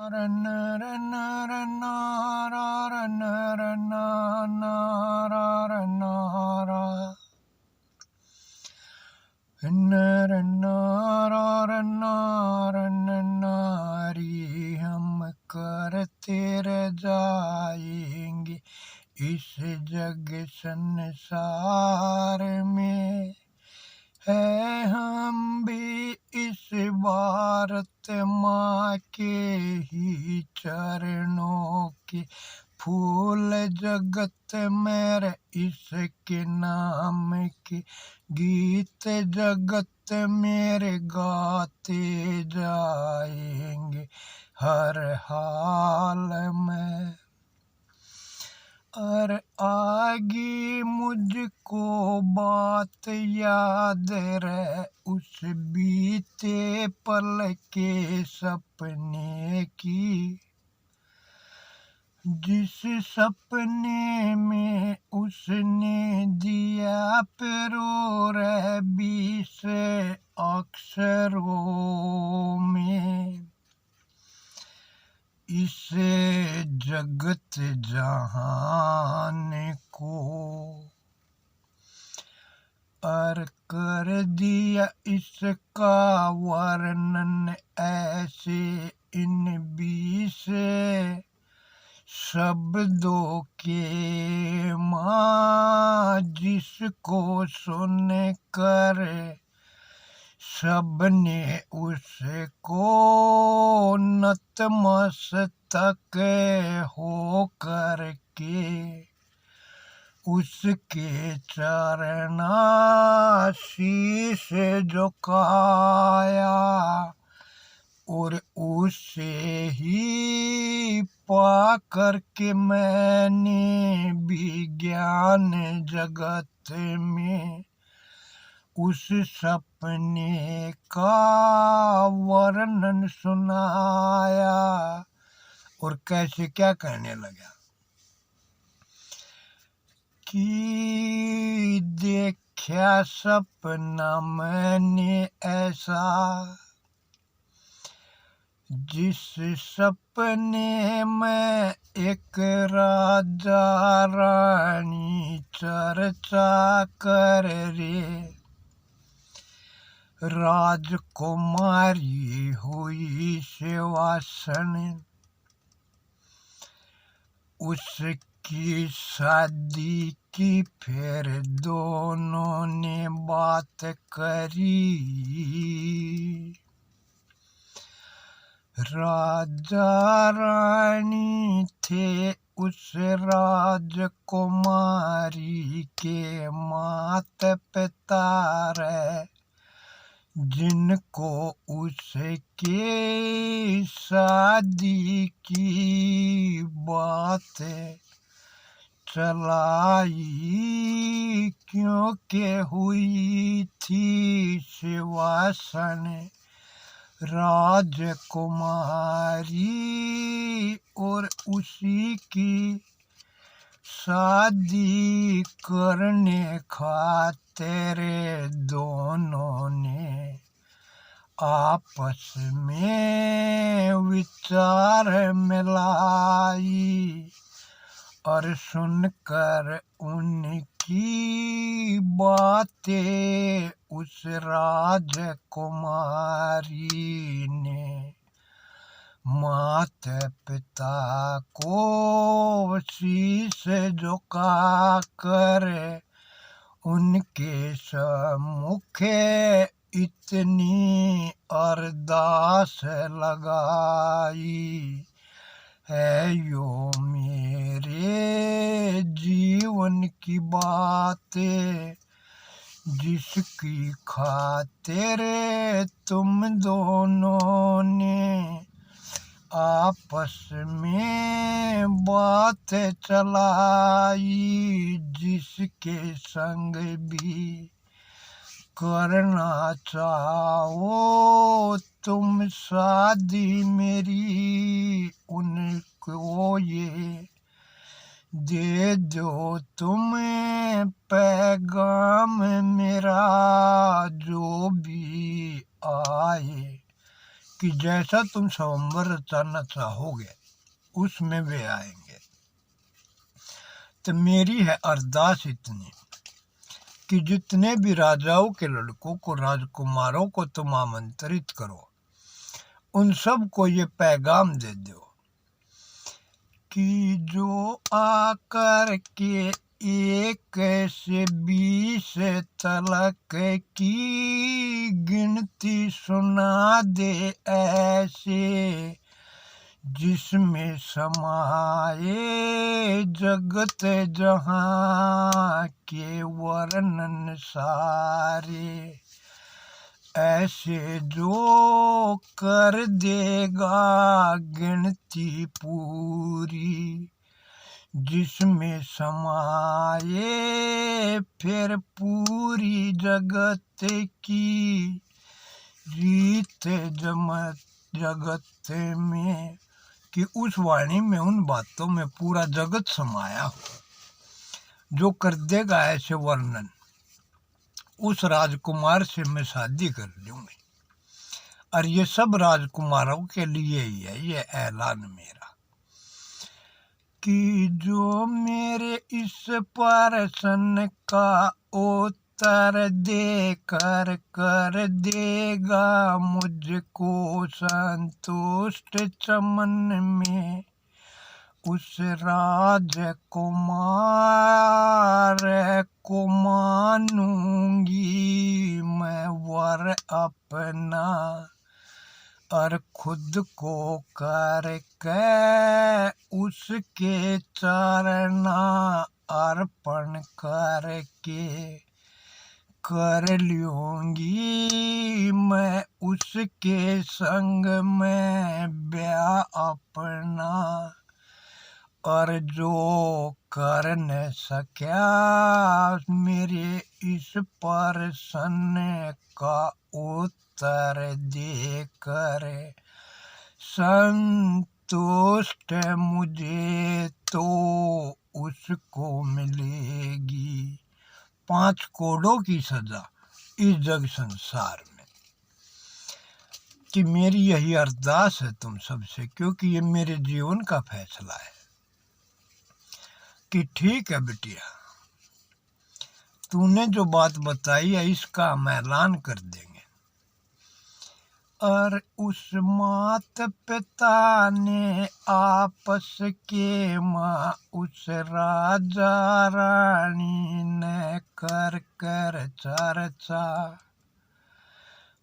Run run run रा run run ना रा रन रा रन रन रा रन रन नारी हम करते रह जाएंगे इस जग संसार में। है हम भी इस भारत माँ के ही चरणों के फूल, जगत में इसके नाम के गीत जगत मेरे गाते जाएंगे हर हाल में। और आगे मुझको बात याद रहे उस बीते पल के सपने की, जिस सपने में उसने दिया पिरो रहे 20 अक्षरों में। इस जगत जहान को और कर दिया इसका वर्णन ऐसे इन 20 शब्दों के माँ, जिसको सुन कर सबने उसको नतमस्तक हो करके उसके चरणाशीष झुकाया और उसे ही पा करके मैंने विज्ञान जगत में उस सपने का वर्णन सुनाया। और कैसे क्या कहने लगा कि देखा सपना मैंने ऐसा, जिस सपने में एक राजा रानी चर्चा कर रे, राजकुमारी हुई सिंहासन, उसकी शादी की फिर दोनों ने बात करी। राजा रानी थे उस राजकुमारी के माता पिता रे, जिनको उसके शादी की बात चलाई, क्योंकि हुई थी सिंहासन राजकुमारी और उसी की शादी करने खातिर दोनों ने आपस में विचार मिलाई। और सुनकर उनकी बातें उस राजकुमारी ने माता पिता को शीश झुका कर उनके सम्मुखे इतनी अरदास लगाई, है यो मेरे जीवन की बातें, जिसकी खातिर तुम दोनों ने आपस में बात चलाई, जिसके संग भी करना चाहो तुम शादी मेरी, उनको ये दे दो तुम्हें पैगाम मेरा, जो भी आए कि जैसा तुम स्वयंवर रचाना चाहोगे उसमें वे आएंगे। तो मेरी है अरदास इतनी कि जितने भी राजाओं के लड़कों को, राजकुमारों को तुम आमंत्रित करो, उन सब को ये पैगाम दे दो कि जो आकर के 1 से 20 तलक की गिनती सुना दे ऐसे, जिसमें समाये जगत जहाँ के वर्णन सारे। ऐसे जो कर देगा गिनती पूरी, जिसमें समाये फिर पूरी जगत की रीत जगत में, कि उस वाणी में, उन बातों में पूरा जगत समाया हो। जो कर देगा ऐसे वर्णन, उस राजकुमार से मैं शादी कर लूंगी। और ये सब राजकुमारों के लिए ही है ये ऐलान मेरा, कि जो मेरे इस प्रश्न का उत्तर दे कर देगा मुझको संतुष्ट चमन में, उस राजकुमार को मानूंगी मैं वर अपना, और खुद को करके उसके चरना अर्पण करके कर लूंगी मैं उसके संग में ब्याह अपना। और जो कर न सका मेरे इस प्रश्न का उत्तर दे कर संतुष्ट मुझे, तो उसको मिलेगी 5 कोड़ों की सजा इस जग संसार में। कि मेरी यही अरदास है तुम सबसे, क्योंकि ये मेरे जीवन का फैसला है कि ठीक है बिटिया, तूने जो बात बताई है इसका हम ऐलान कर देंगे। और उस मात पिता ने आपस के माँ उस राजा रानी ने कर चर्चा,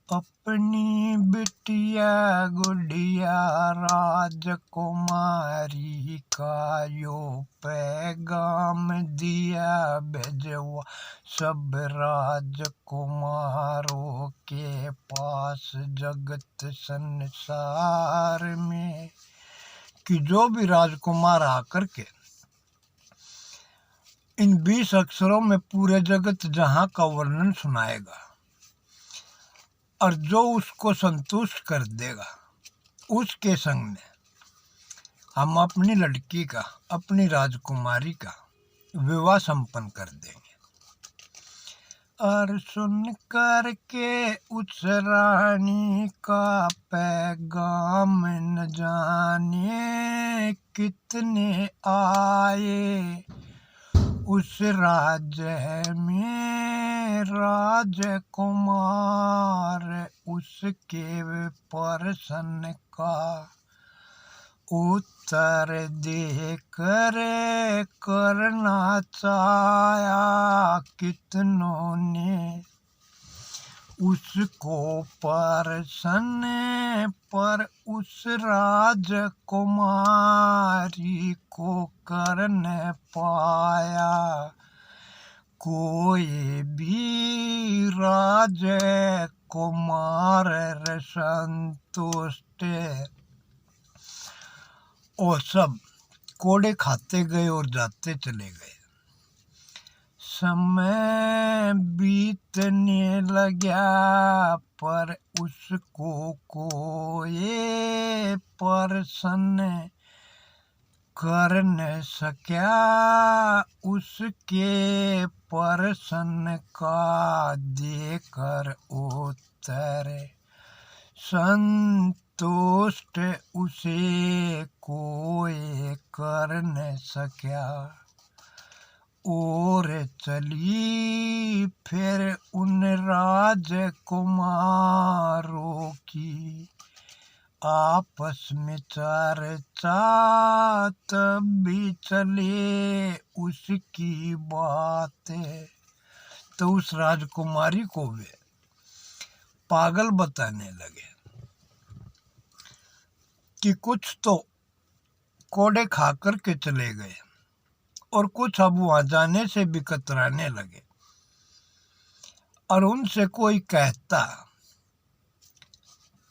अपनी बिटिया गुड़िया राजकुमारी का यो पैगाम दिया भेजवा सब राजकुमारों के पास जगत संसार में, कि जो भी राजकुमार आकर के इन 20 अक्षरों में पूरे जगत जहां का वर्णन सुनाएगा और जो उसको संतुष्ट कर देगा, उसके संग में हम अपनी लड़की का, अपनी राजकुमारी का विवाह संपन्न कर देंगे। और सुन कर के उस रानी का पैगाम न जाने कितने आए, उस राज्य में राजकुमार उसके प्रश्न का उत्तर दे कर करना चाहा कितनों ने, उसको प्रश्न पर उस राजकुमारी को कर न पाया कोई भी राजकुमार संतुष्ट। और सब कोड़े खाते गए और जाते चले गए। समय बीतने लगा पर उसको कोई प्रश्न कर न सका, उसके प्रश्न का देकर उत्तर संतुष्ट संतुष्ट उसे कोई कर न सका। और चली फिर उन राजकुमारों की आपस में चर्चा, तब भी चले उसकी बातें। तो उस राजकुमारी को वे पागल बताने लगे कि कुछ तो कोड़े खा कर के चले गए और कुछ अब वहां जाने से भी कतराने लगे। और उनसे कोई कहता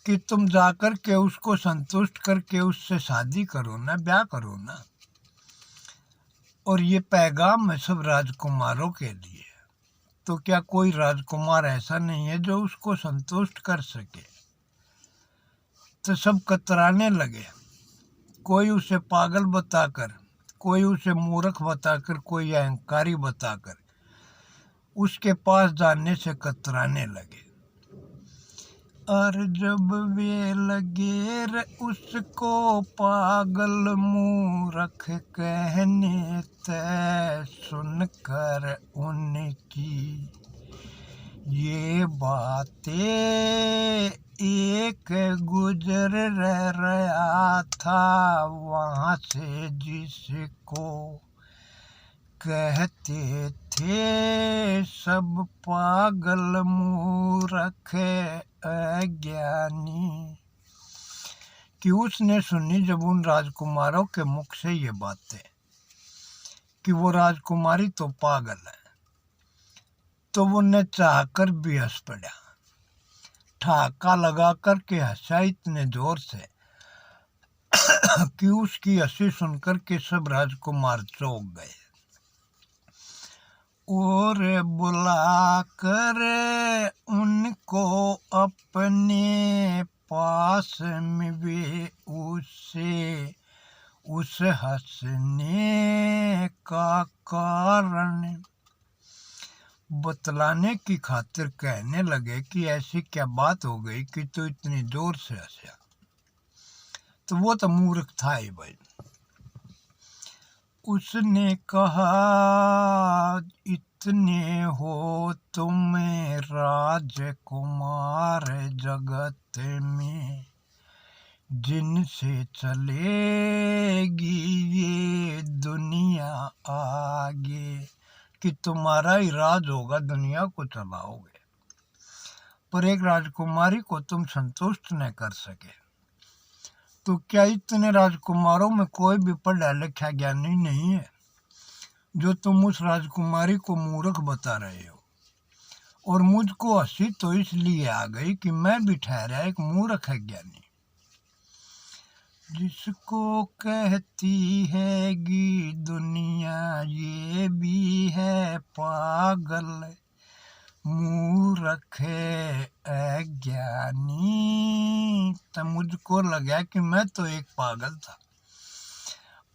कि तुम जाकर के उसको संतुष्ट करके उससे शादी करो ना, ब्याह करो ना। और ये पैगाम है सब राजकुमारों के लिए। तो क्या कोई राजकुमार ऐसा नहीं है जो उसको संतुष्ट कर सके? तो सब कतराने लगे। कोई उसे पागल बताकर, कोई उसे मूर्ख बताकर, कोई अहंकारी बताकर उसके पास जाने से कतराने लगे। और जब वे लगे उसको पागल मूर्ख कहने, तय सुनकर उनकी ये बातें एक गुजर रहा था वहाँ से, जिसको कहते थे सब पागल मूर्ख अज्ञानी। कि उसने सुनी जब उन राजकुमारों के मुख से ये बातें कि वो राजकुमारी तो पागल है, तो वो न चाहकर भी हंस पड़ा। ठाका लगा कर के हंसा इतने जोर से कि उसकी हंसी सुनकर के सब राजकुमार चौंक गए। और बुला कर उनको अपने पास में वे उससे उस हंसने का कारण बतलाने की खातिर कहने लगे कि ऐसी क्या बात हो गई कि तू इतनी जोर से हंसा। तो वो तो मूर्ख था ही भाई। उसने कहा इतने हो तुम राजकुमार जगत में, जिनसे चलेगी ये दुनिया आगे। कि तुम्हारा ही राज होगा, दुनिया को चलाओगे। पर एक राजकुमारी को तुम संतुष्ट न कर सके, तो क्या इतने राजकुमारों में कोई भी पढ़ा लिखा ज्ञानी नहीं है जो तुम उस राजकुमारी को मूर्ख बता रहे हो? और मुझको हंसी तो इसलिए आ गई कि मैं भी ठहरा एक मूर्ख है ज्ञानी। जिसको कहती हैगी दुनिया ये भी है पागल, मूर्ख अज्ञानी। तो मुझको लगा कि मैं तो एक पागल था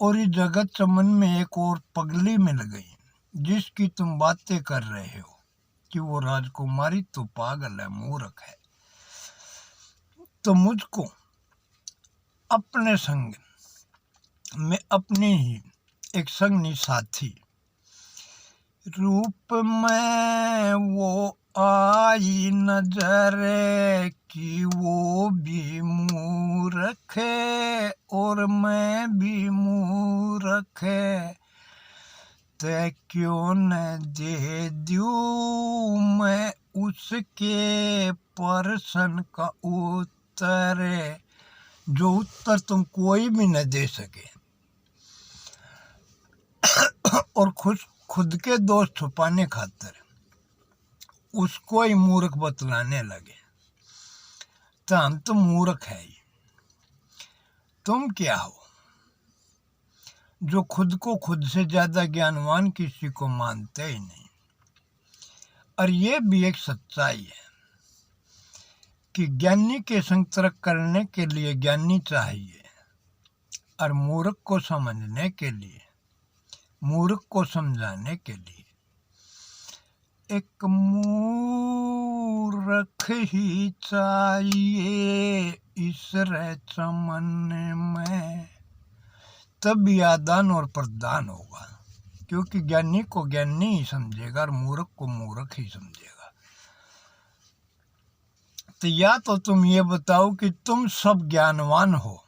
और इस जगत चमन में एक और पगली मिल गई जिसकी तुम बातें कर रहे हो कि वो राजकुमारी तो पागल है, मूर्ख है। तो मुझको अपने संग में अपने ही एक संगी साथी रूप में वो आई नजर कि वो भी मूर्ख है और मैं भी मूर्ख है। ते क्यों न दे दूं मैं उसके प्रश्न का उत्तर, जो उत्तर तुम कोई भी न दे सके। और खुद के दोष छुपाने खातिर उसको ही मूर्ख बतलाने लगे। तो हम तो मूर्ख है ही, तुम क्या हो जो खुद को खुद से ज्यादा ज्ञानवान किसी को मानते ही नहीं। और ये भी एक सच्चाई है कि ज्ञानी के संग तर्क करने के लिए ज्ञानी चाहिए और मूर्ख को समझने के लिए, मूर्ख को समझाने के लिए एक मूरख ही चाहिए इस रे चमन में, तब आदान और प्रदान होगा। क्योंकि ज्ञानी को ज्ञानी ही समझेगा और मूर्ख को मूर्ख ही समझेगा। तो या तो तुम ये बताओ कि तुम सब ज्ञानवान हो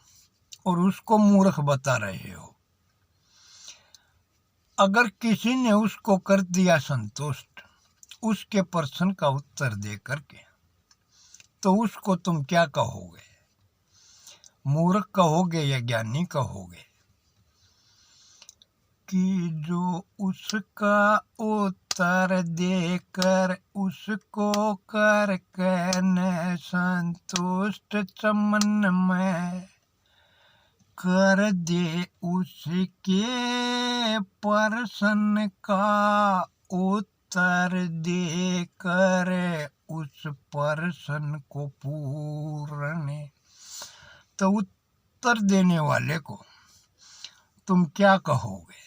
और उसको मूर्ख बता रहे हो। अगर किसी ने उसको कर दिया संतुष्ट उसके प्रश्न का उत्तर दे करके, तो उसको तुम क्या कहोगे? मूर्ख कहोगे या ज्ञानी कहोगे? कि जो उसका उत्तर देकर उसको कर कहने संतुष्ट चमन में, कर दे उसके प्रश्न का उत्तर दे कर उस प्रश्न को पूर्ण। तो उत्तर देने वाले को तुम क्या कहोगे?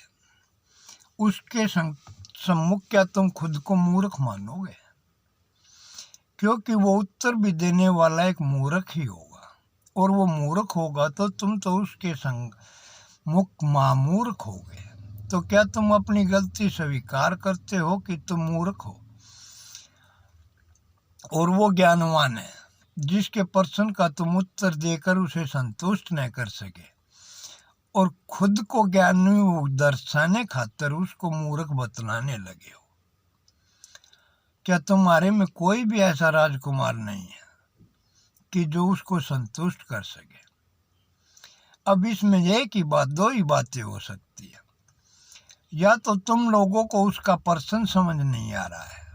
उसके सम्मुख क्या तुम खुद को मूर्ख मानोगे? क्योंकि वो उत्तर भी देने वाला एक मूर्ख ही होगा, और वो मूर्ख होगा तो तुम तो उसके सम्मुख महामूर्ख होगे। तो क्या तुम अपनी गलती स्वीकार करते हो कि तुम मूर्ख हो? और वो ज्ञानवान है जिसके प्रश्न का तुम उत्तर देकर उसे संतुष्ट न कर सके, और खुद को ज्ञानी दर्शाने खातिर उसको मूर्ख बतलाने लगे हो। क्या तुम्हारे में कोई भी ऐसा राजकुमार नहीं है कि जो उसको संतुष्ट कर सके? अब इसमें एक ही बात, दो ही बातें हो सकती है। या तो तुम लोगों को उसका प्रश्न समझ नहीं आ रहा है,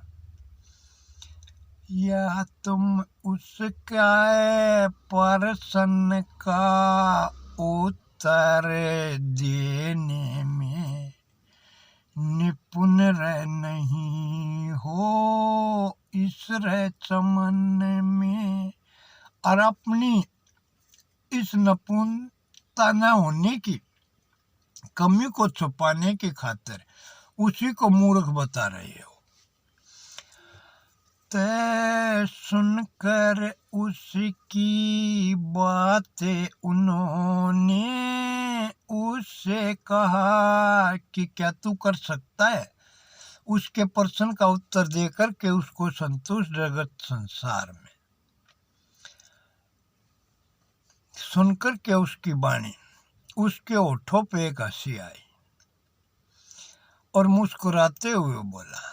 या तुम उसका प्रश्न का उत्तर देने में निपुण नहीं हो इस रे चमन में, और अपनी इस निपुणता न होने की कमी को छुपाने की खातिर उसी को मूर्ख बता रहे हो। ते सुनकर उसकी बातें उन्होंने उससे कहा कि क्या तू कर सकता है उसके प्रश्न का उत्तर देकर के उसको संतुष्ट जगत संसार में? सुनकर के उसकी वाणी, उसके होठों पे एक हंसी आई और मुस्कुराते हुए बोला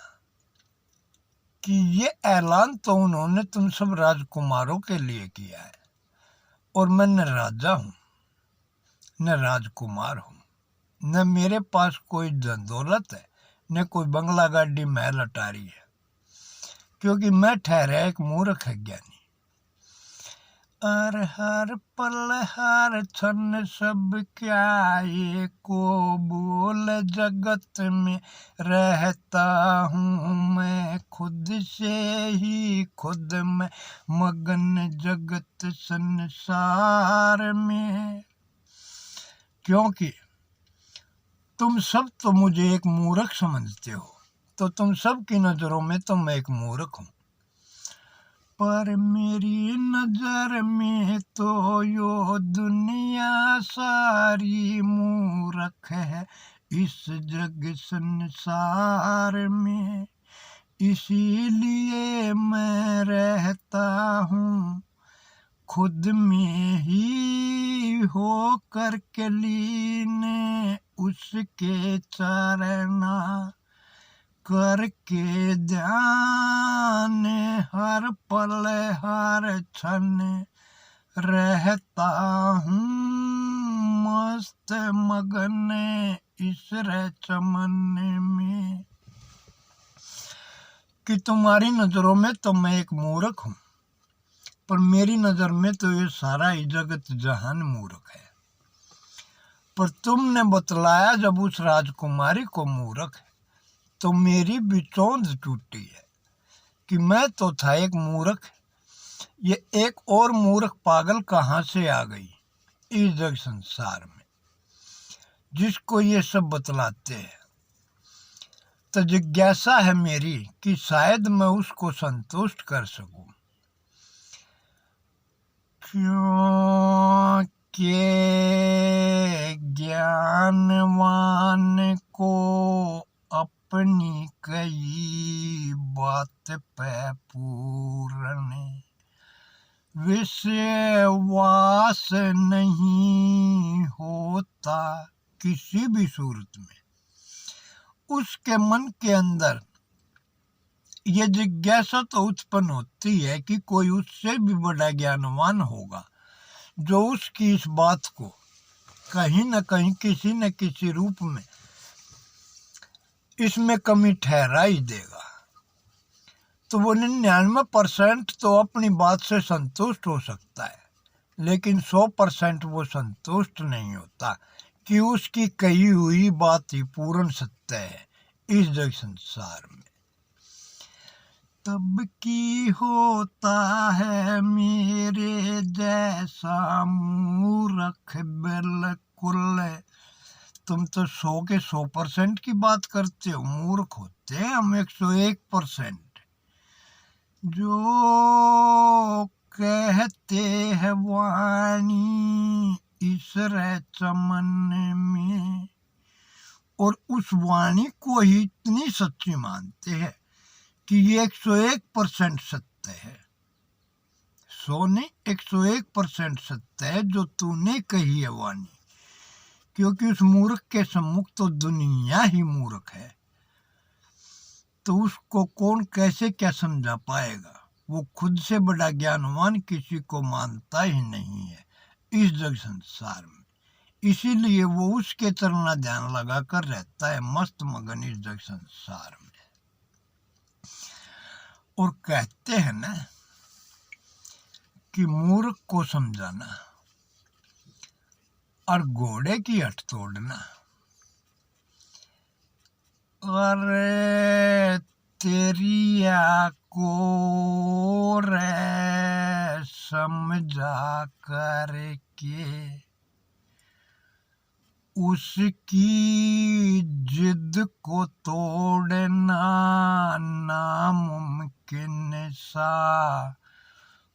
कि ये ऐलान तो उन्होंने तुम सब राजकुमारों के लिए किया है, और मैं न राजा हूँ न राजकुमार हूँ, न मेरे पास कोई धन दौलत है, न कोई बंगला गाड़ी महल अटारी है, क्योंकि मैं ठहरा एक मूर्ख है ज्ञानी। और हर पल हर क्षण सब क्या ये को बोल जगत में रहता हूँ मैं, खुद से ही खुद में मगन जगत संसार में। क्योंकि तुम सब तो मुझे एक मूर्ख समझते हो, तो तुम सब की नजरों में तो मैं एक मूर्ख हूँ, पर मेरी नजर में तो यो दुनिया सारी मूर्ख है इस जग संसार में। इसीलिए मैं रहता हूँ खुद में ही हो कर के लीन उसके चरना, करके ध्यान हर पल हर क्षण रहता हूँ मस्त मगन इस रे चमन में। कि तुम्हारी नजरों में तो मैं एक मूर्ख हूँ, पर मेरी नजर में तो ये सारा ही जगत जहान मूर्ख है। पर तुमने बतलाया जब उस राजकुमारी को मूर्ख है, तो मेरी भी चोंद टूटी है कि मैं तो था एक मूर्ख, ये एक और मूर्ख पागल कहाँ से आ गई इस जग संसार में जिसको ये सब बतलाते हैं। तो जिज्ञासा है मेरी कि शायद मैं उसको संतुष्ट कर सकूं, क्योंकि ज्ञानवान को अपनी कई बात पे पूर्ण विश्वास नहीं होता किसी भी सूरत में। उसके मन के अंदर ये जिज्ञासा तो उत्पन्न होती है कि कोई उससे भी बड़ा ज्ञानवान होगा जो उसकी इस बात को कहीं न कहीं किसी न किसी रूप में इसमें कमी ठहरा ही देगा। तो वो 99% तो अपनी बात से संतुष्ट हो सकता है, लेकिन 100% वो संतुष्ट नहीं होता कि उसकी कही हुई बात ही पूर्ण सत्य है इस जग संसार में। तब की होता है मेरे जैसा मूर्ख बिल्कुल। तुम तो 100 के 100% की बात करते हो, मूर्ख होते हैं हम 101%। जो कहते हैं वाणी इस चमन में, और उस वाणी को ही इतनी सच्ची मानते हैं कि ये 101% सत्य है। 100 नहीं, 101% सत्य है जो तूने कही है वाणी, क्योंकि उस मूर्ख के सम्मुख तो दुनिया ही मूर्ख है। तो उसको कौन कैसे क्या समझा पाएगा? वो खुद से बड़ा ज्ञानवान किसी को मानता ही नहीं है इस जग संसार में। इसीलिए वो उसके तरना ध्यान लगाकर रहता है मस्त मगन इस जग संसार में। और कहते हैं ना कि मूर्ख को समझाना और घोड़े की हट तोड़ना। अरे तेरिया को रे समझा करके उसकी जिद को तोड़ना नामुमकिन सा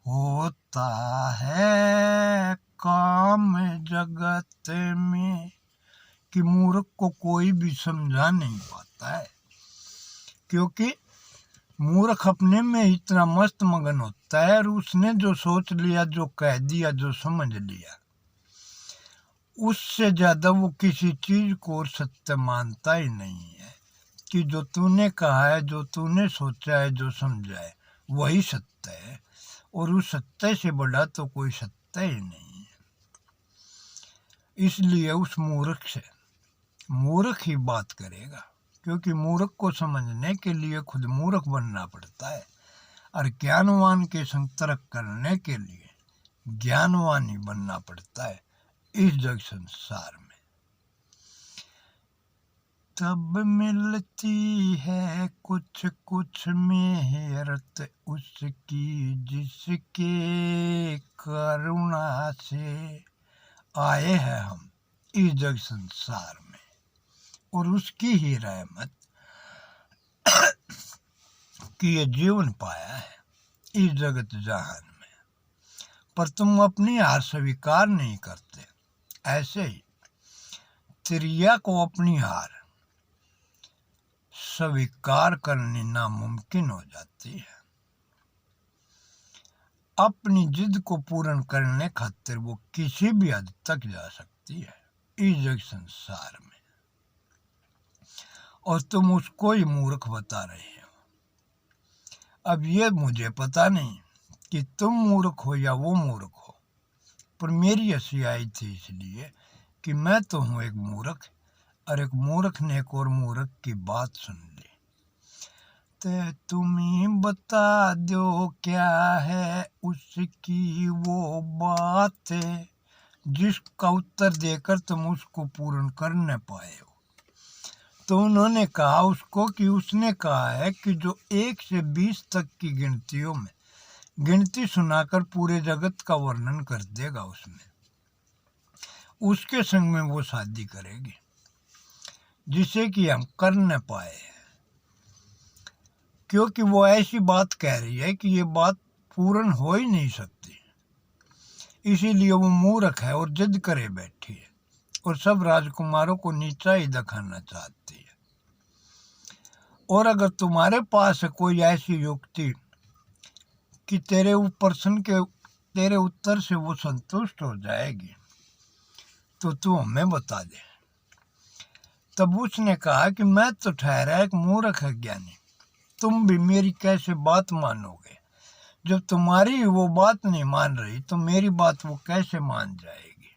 होता है काम जगत में, कि मूर्ख को कोई भी समझा नहीं पाता है, क्योंकि मूर्ख अपने में इतना मस्त मगन होता है और उसने जो सोच लिया, जो कह दिया, जो समझ लिया, उससे ज्यादा वो किसी चीज को सत्य मानता ही नहीं है। कि जो तूने कहा है, जो तूने सोचा है, जो समझा है, वही सत्य है, और उस सत्य से बड़ा तो कोई सत्य ही नहीं है। इसलिए उस मूर्ख से मूर्ख ही बात करेगा, क्योंकि मूर्ख को समझने के लिए खुद मूर्ख बनना पड़ता है, और ज्ञानवान के संग तर्क करने के लिए ज्ञानवान ही बनना पड़ता है इस जग संसार में। तब मिलती है कुछ कुछ मेहरत उसकी जिसके करुणा से आए हैं हम इस जग संसार में, और उसकी ही रहमत कि ये जीवन पाया है इस जगत जहान में। पर तुम अपनी हार स्वीकार नहीं करते। ऐसे ही त्रिया को अपनी हार स्वीकार करनी नामुमकिन हो जाती है। अपनी जिद को पूर्ण करने खातिर वो किसी भी हद तक जा सकती है इस जग संसार में, और तुम उसको ही मूर्ख बता रहे हो। अब ये मुझे पता नहीं कि तुम मूर्ख हो या वो मूर्ख हो, पर मेरी हंसी आई थी इसलिए कि मैं तो हूँ एक मूर्ख, और एक मूर्ख ने एक और मूर्ख की बात सुन ली। ते तुम ही बता दो क्या है उसकी वो बात है जिसका उत्तर देकर तुम उसको पूर्ण कर न पाए हो। तो उन्होंने कहा उसको कि उसने कहा है कि जो 1 से 20 तक की गिनतियों में गिनती सुनाकर पूरे जगत का वर्णन कर देगा, उसके संग में वो शादी करेगी, जिसे कि हम कर न पाए। क्योंकि वो ऐसी बात कह रही है कि ये बात पूर्ण हो ही नहीं सकती, इसीलिए वो मूर्ख है और जिद करे बैठी है और सब राजकुमारों को नीचा ही दिखाना चाहती है। और अगर तुम्हारे पास है कोई ऐसी युक्ति कि तेरे प्रश्न के तेरे उत्तर से वो संतुष्ट हो जाएगी तो तू हमें बता दे। तब उसने कहा कि मैं तो ठहरा एक मूर्ख अज्ञानी, तुम भी मेरी कैसे बात मानोगे? जब तुम्हारी वो बात नहीं मान रही तो मेरी बात वो कैसे मान जाएगी?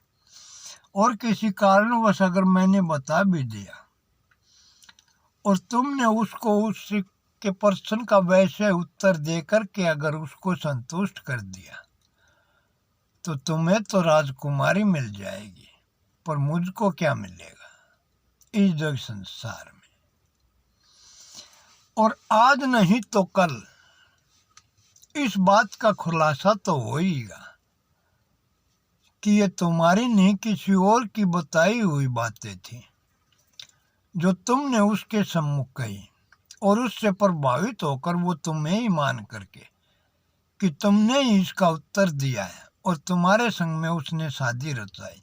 और किसी कारणवश अगर मैंने बता भी दिया और तुमने उसको उसके प्रश्न का वैसे उत्तर देकर के अगर उसको संतुष्ट कर दिया तो तुम्हें तो राजकुमारी मिल जाएगी, पर मुझको क्या मिलेगा इस जग संसार में? और आज नहीं तो कल इस बात का खुलासा तो होगा कि ये तुम्हारी नहीं किसी और की बताई हुई बातें थी जो तुमने उसके सम्मुख कही, और उससे प्रभावित होकर वो तुम्हें ही मान करके कि तुमने ही इसका उत्तर दिया है और तुम्हारे संग में उसने शादी रचाई।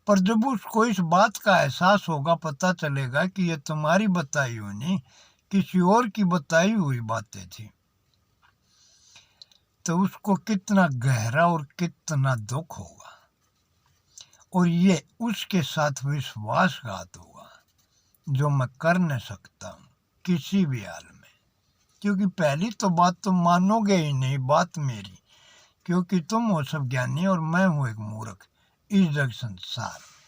पर जब उसको इस बात का एहसास होगा, पता चलेगा कि ये तुम्हारी बताई हुई नहीं किसी और की बताई हुई बातें थी, तो उसको कितना गहरा और कितना दुख होगा, और ये उसके साथ विश्वासघात होगा जो मैं कर नहीं सकता हूँ किसी भी हाल में। क्योंकि पहली तो बात तुम मानोगे ही नहीं बात मेरी, क्योंकि तुम हो सब ज्ञानी और मैं हूँ एक मूर्ख इस जग संसार में।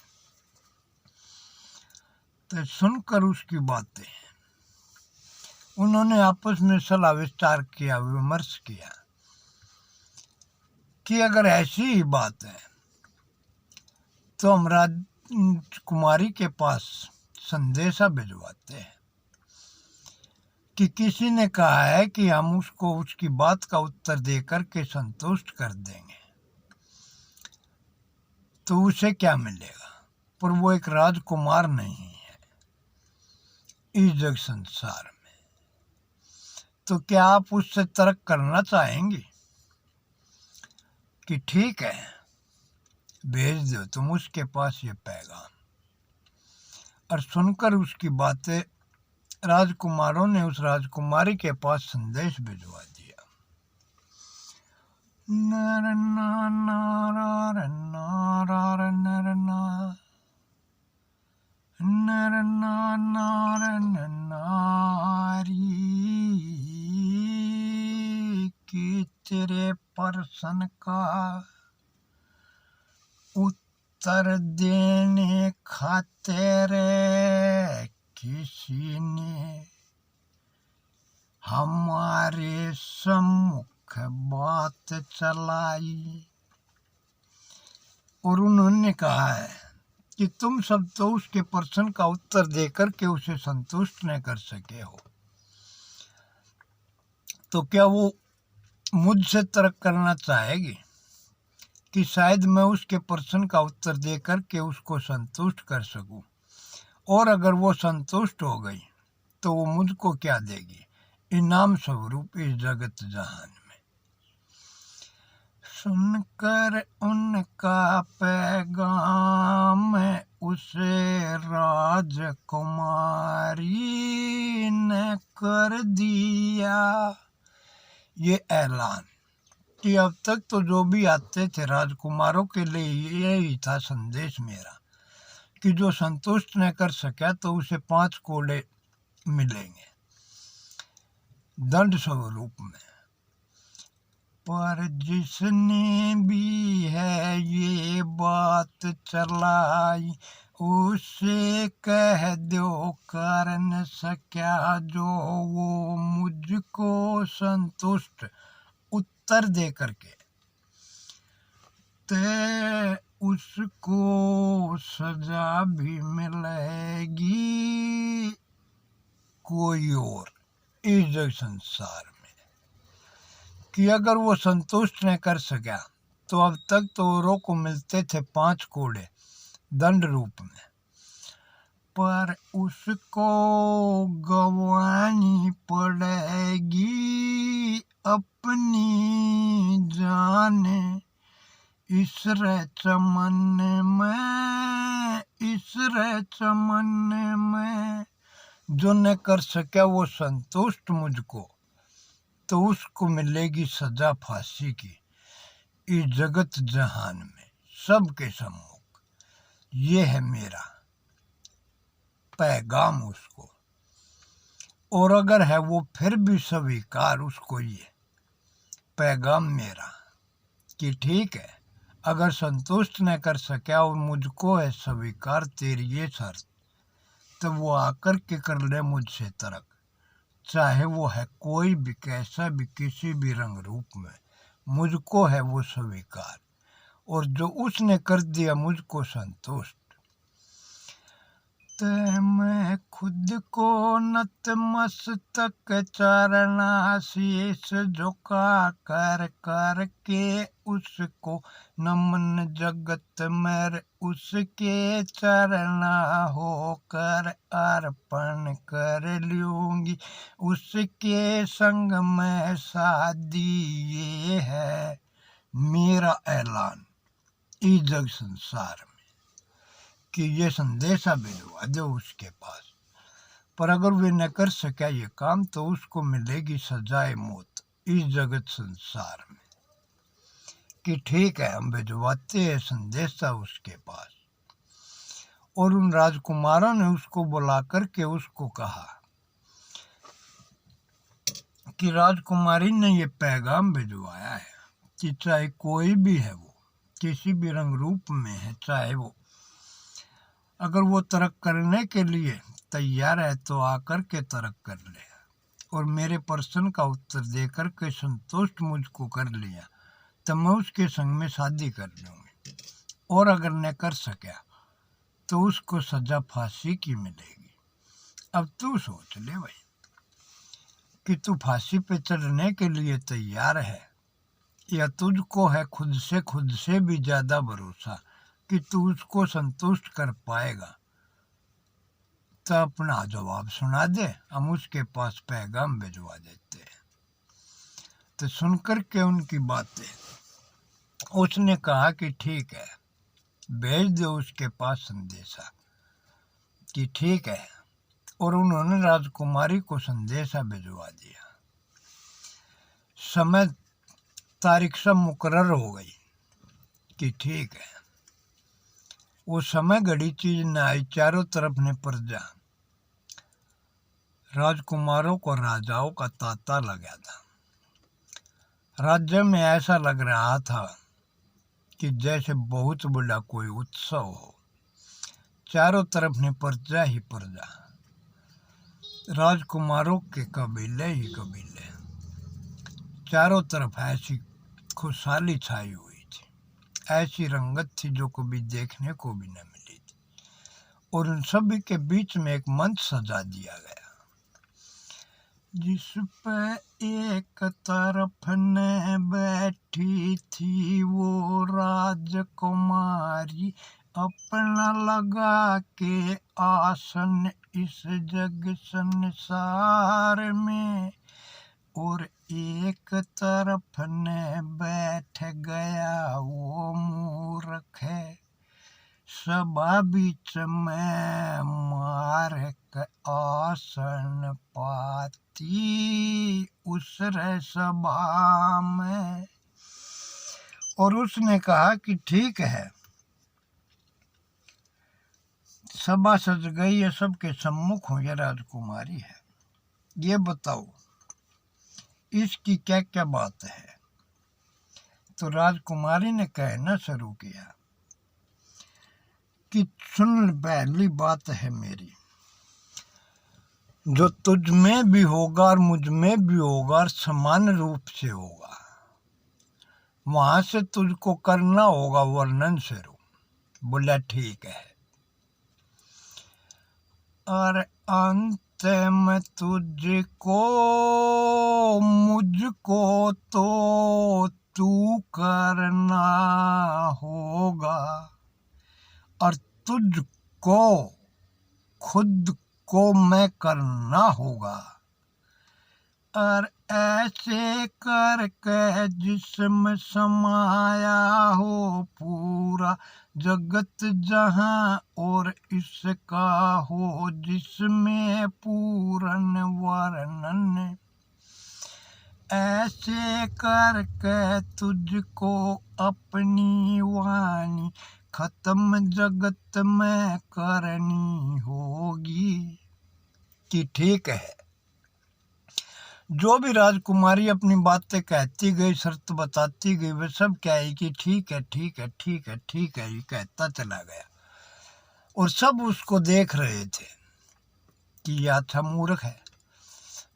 तो सुनकर उसकी बातें उन्होंने आपस में सलाह विस्तार किया, विमर्श किया कि अगर ऐसी ही बात है तो हम राजकुमारी के पास संदेशा भिजवाते हैं कि किसी ने कहा है कि हम उसको उसकी बात का उत्तर देकर के संतुष्ट कर देंगे, तो उसे क्या मिलेगा? पर वो एक राजकुमार नहीं है इस जग संसार में। तो क्या आप उससे तर्क करना चाहेंगे कि ठीक है, भेज दो तुम उसके पास ये पैगाम? और सुनकर उसकी बातें राजकुमारों ने उस राजकुमारी के पास संदेश भिजवा दिया। नर ना नार नार नर ना नर ना नार नारी की तेरे प्रश्न का उत्तर देने खातिर किसी ने हमारे सम्मुख बात चलाई, और उन्होंने कहा है कि तुम सब तो उसके प्रश्न का उत्तर देकर के उसे संतुष्ट न कर सके हो, तो क्या वो मुझसे तर्क करना चाहेगी कि शायद मैं उसके प्रश्न का उत्तर देकर के उसको संतुष्ट कर सकूं, और अगर वो संतुष्ट हो गई तो वो मुझको क्या देगी इनाम स्वरूप इस जगत जहान में? सुनकर उनका पैगाम उसे राजकुमारी ने कर दिया ये ऐलान कि अब तक तो जो भी आते थे राजकुमारों के लिए यही था संदेश मेरा कि जो संतुष्ट न कर सका तो उसे 5 कोड़े मिलेंगे दंड स्वरूप में। पर जिसने भी है ये बात चलाई उसे कह दो कर न सका जो वो मुझको संतुष्ट उत्तर दे करके, ते उसको सजा भी मिलेगी कोई और इस जग संसार में। कि अगर वो संतुष्ट न कर सका तो अब तक तो औरों को मिलते थे 5 कोड़े दंड रूप में, पर उसको गंवानी पड़ेगी अपनी जान इस रे चमन में, इस रे चमन में। जो न कर सका वो संतुष्ट मुझको, तो उसको मिलेगी सजा फांसी की इस जगत जहान में सबके सम्मुख। ये है मेरा पैगाम उसको, और अगर है वो फिर भी स्वीकार उसको ये पैगाम मेरा कि ठीक है, अगर संतुष्ट न कर सका और मुझको है स्वीकार तेरी ये शर्त, तो वो आकर के कर ले मुझसे तर्क, चाहे वो है कोई भी कैसा भी किसी भी रंग रूप में, मुझको है वो स्वीकार। और जो उसने कर दिया मुझको संतुष्ट, मैं खुद को नतमस्तक चरना शीश झुका कर कर के उसको नमन जगत मेरे उसके चरना होकर अर्पण कर लूंगी उसके संग में शादी। ये है मेरा ऐलान इस जग संसार में कि ये संदेशा भिजवा दो उसके पास, पर अगर वे न कर सका ये काम तो उसको मिलेगी सजाए मौत इस जगत संसार में। कि ठीक है, हम भिजवाते हैं संदेशा उसके पास। और उन राजकुमारों ने उसको बुला करके उसको कहा कि राजकुमारी ने ये पैगाम भिजवाया है कि चाहे कोई भी है वो किसी भी रंग रूप में है, चाहे वो अगर वो तर्क करने के लिए तैयार है तो आकर के तर्क कर ले, और मेरे प्रश्न का उत्तर देकर के संतुष्ट मुझको कर लिया तो मैं उसके संग में शादी कर लूँगी। और अगर न कर सका तो उसको सजा फांसी की मिलेगी। अब तू सोच ले भाई कि तू फांसी पे चढ़ने के लिए तैयार है, या तुझको है खुद से भी ज़्यादा भरोसा कि तू उसको संतुष्ट कर पाएगा। तो अपना जवाब सुना दे, हम उसके पास पैगाम भिजवा देते हैं। तो सुनकर के उनकी बातें उसने कहा कि ठीक है, भेज दो उसके पास संदेशा कि ठीक है। और उन्होंने राजकुमारी को संदेशा भिजवा दिया। समय तारीख सब मुकर्रर हो गई कि ठीक है, वो समय घड़ी चीज न आई। चारों तरफ ने प्रजा, राजकुमारों को राजाओं का तांता लगा था। राज्य में ऐसा लग रहा था कि जैसे बहुत बड़ा कोई उत्सव हो। चारों तरफ ने प्रजा ही प्रजा, राजकुमारों के कबीले ही कबीले, चारों तरफ ऐसी खुशहाली छाई हुई थी, ऐसी रंगत थी जो कभी देखने को भी न मिली थी। और उन सभी के बीच में एक मंच सजा दिया गया जिस पे एक तरफ ने बैठी थी वो राजकुमारी अपना लगा के आसन इस जग संसार में, और एक तरफ ने बैठ गया वो मूर्ख है सभा बीच में मार के आसन पाती उस रे सभा में। और उसने कहा कि ठीक है, सभा सज गई है, सबके सम्मुख हो, ये राजकुमारी है, ये बताओ इसकी क्या क्या बात है। तो राजकुमारी ने कहना शुरू किया कि सुन, पहली बात है मेरी, जो तुझ में भी होगा और मुझ में भी होगा और समान रूप से होगा, वहां से तुझको करना होगा वर्णन शुरू। बोला ठीक है, और अंत में तुझको मुझको तो तू करना होगा, और तुझको खुद को मैं करना होगा। और ऐसे करके जिसमें समाया हो पूरा जगत जहां, और इसका हो जिसमें पूर्ण वर्णन। ऐसे करके तुझको अपनी वाणी खत्म जगत में करनी होगी। कि ठीक है। जो भी राजकुमारी अपनी बातें कहती गई, शर्त बताती गई, वे सब क्या है कि ठीक है ठीक है ठीक है ठीक है ये कहता चला गया। और सब उसको देख रहे थे कि यह अच्छा मूर्ख है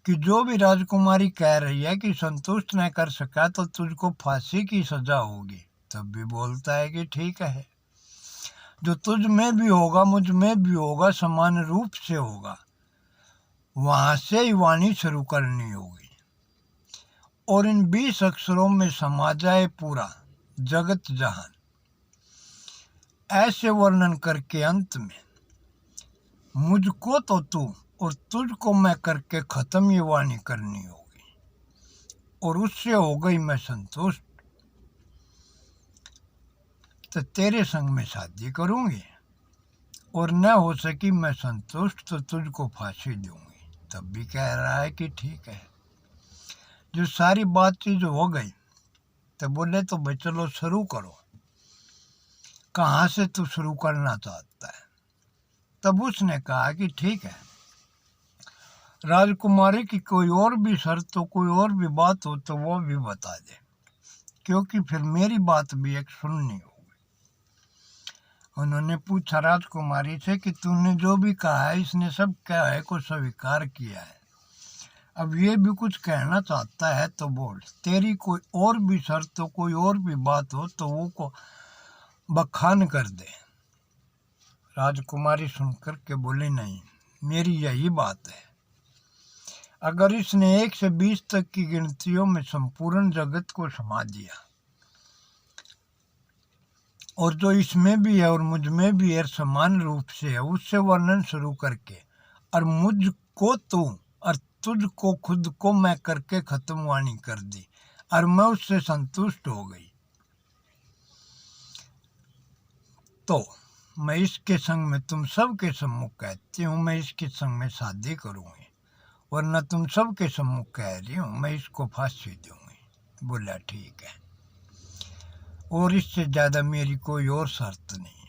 कि जो भी राजकुमारी कह रही है कि संतुष्ट न कर सका तो तुझको फांसी की सजा होगी, तब भी बोलता है कि ठीक है, जो तुझ में भी होगा मुझ में भी होगा, समान रूप से होगा। वहां से ही वाणी शुरू करनी होगी और इन 20 अक्षरों में समा जाए पूरा जगत जहान। ऐसे वर्णन करके अंत में मुझको तो तू और तुझको मैं करके खत्म ये वाणी करनी होगी, और उससे हो गई मैं संतुष्ट, तो तेरे संग में शादी करूंगी, और न हो सकी मैं संतुष्ट तो तुझको फांसी दूंगी। तब भी कह रहा है कि ठीक है। जो सारी बातचीत हो गई तो बोले तो भाई चलो शुरू करो, कहाँ से तू शुरू करना चाहता है। तब उसने कहा कि ठीक है, राजकुमारी की कोई और भी शर्त हो, कोई और भी बात हो तो वो भी बता दे, क्योंकि फिर मेरी बात भी एक सुननी होगी। उन्होंने पूछा राजकुमारी से कि तूने जो भी कहा है इसने सब क्या है को स्वीकार किया है, अब ये भी कुछ कहना चाहता है तो बोल, तेरी कोई और भी शर्त हो, कोई और भी बात हो तो वो को बखान कर दे। राजकुमारी सुनकर के बोली नहीं, मेरी यही बात है। अगर इसने 1 से 20 तक की गिनतियों में संपूर्ण जगत को समा दिया, और जो इसमें भी है और मुझ में भी है समान रूप से है, उससे वर्णन शुरू करके और मुझको तू और तुझको खुद को मैं करके खत्म वाणी कर दी, और मैं उससे संतुष्ट हो गई, तो मैं इसके संग में तुम सब के सम्मुख कहती हूँ मैं इसके संग में शादी करूँगी, वरना तुम सब के सम्मुख कह रही हूँ मैं इसको फांसी दूंगी। बोला ठीक है, और इससे ज़्यादा मेरी कोई और शर्त नहीं।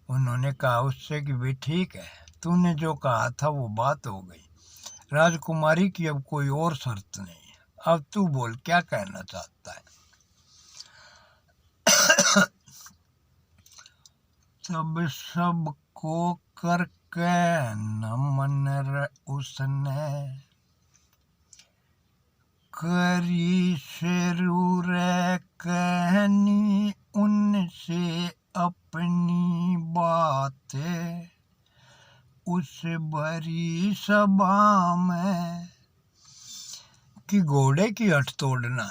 उन्होंने कहा उससे कि भाई ठीक है, तूने जो कहा था वो बात हो गई, राजकुमारी की अब कोई और शर्त नहीं है, अब तू बोल क्या कहना चाहता है। तब सबको करके नमन उसने करी शुरू रे कहनी उनसे अपनी बातें, उस भरी सभा में कि घोड़े की हट तोड़ना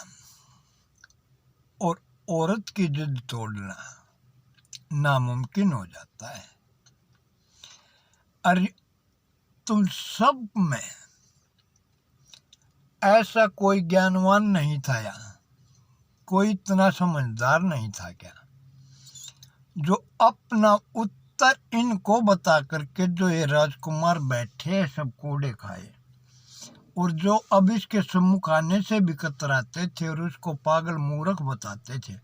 और औरत की जिद तोड़ना नामुमकिन हो जाता है। अरे तुम सब में ऐसा कोई ज्ञानवान नहीं था यहाँ, कोई इतना समझदार नहीं था क्या, जो अपना उत्तर इनको बता करके जो ये राजकुमार बैठे सब कोड़े खाए, और जो अब इसके सम्मुख आने से भी कतराते थे और उसको पागल मूर्ख बताते थे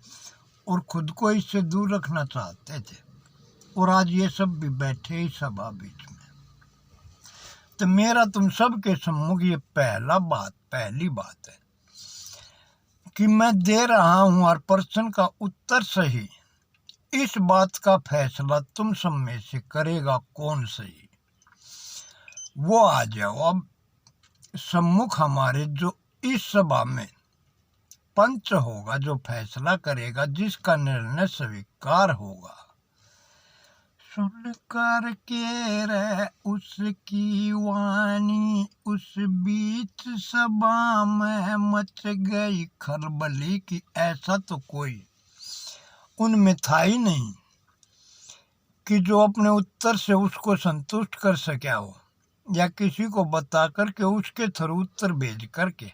और खुद को इससे दूर रखना चाहते थे, और आज ये सब भी बैठे ही सभा बीच में। तो मेरा तुम सब के सम्मुख ये पहली बात है कि मैं दे रहा हूं हर प्रश्न का उत्तर सही, इस बात का फैसला तुम सब में से करेगा कौन सही, वो आ जाओ अब सम्मुख हमारे, जो इस सभा में पंच होगा, जो फैसला करेगा, जिसका निर्णय स्वीकार होगा। सुन कर के रे उसकी वाणी उस बीच सभा में मच गई खलबली की, ऐसा तो कोई उनमें था ही नहीं कि जो अपने उत्तर से उसको संतुष्ट कर सके हो, या किसी को बता करके उसके थ्रू उत्तर भेज करके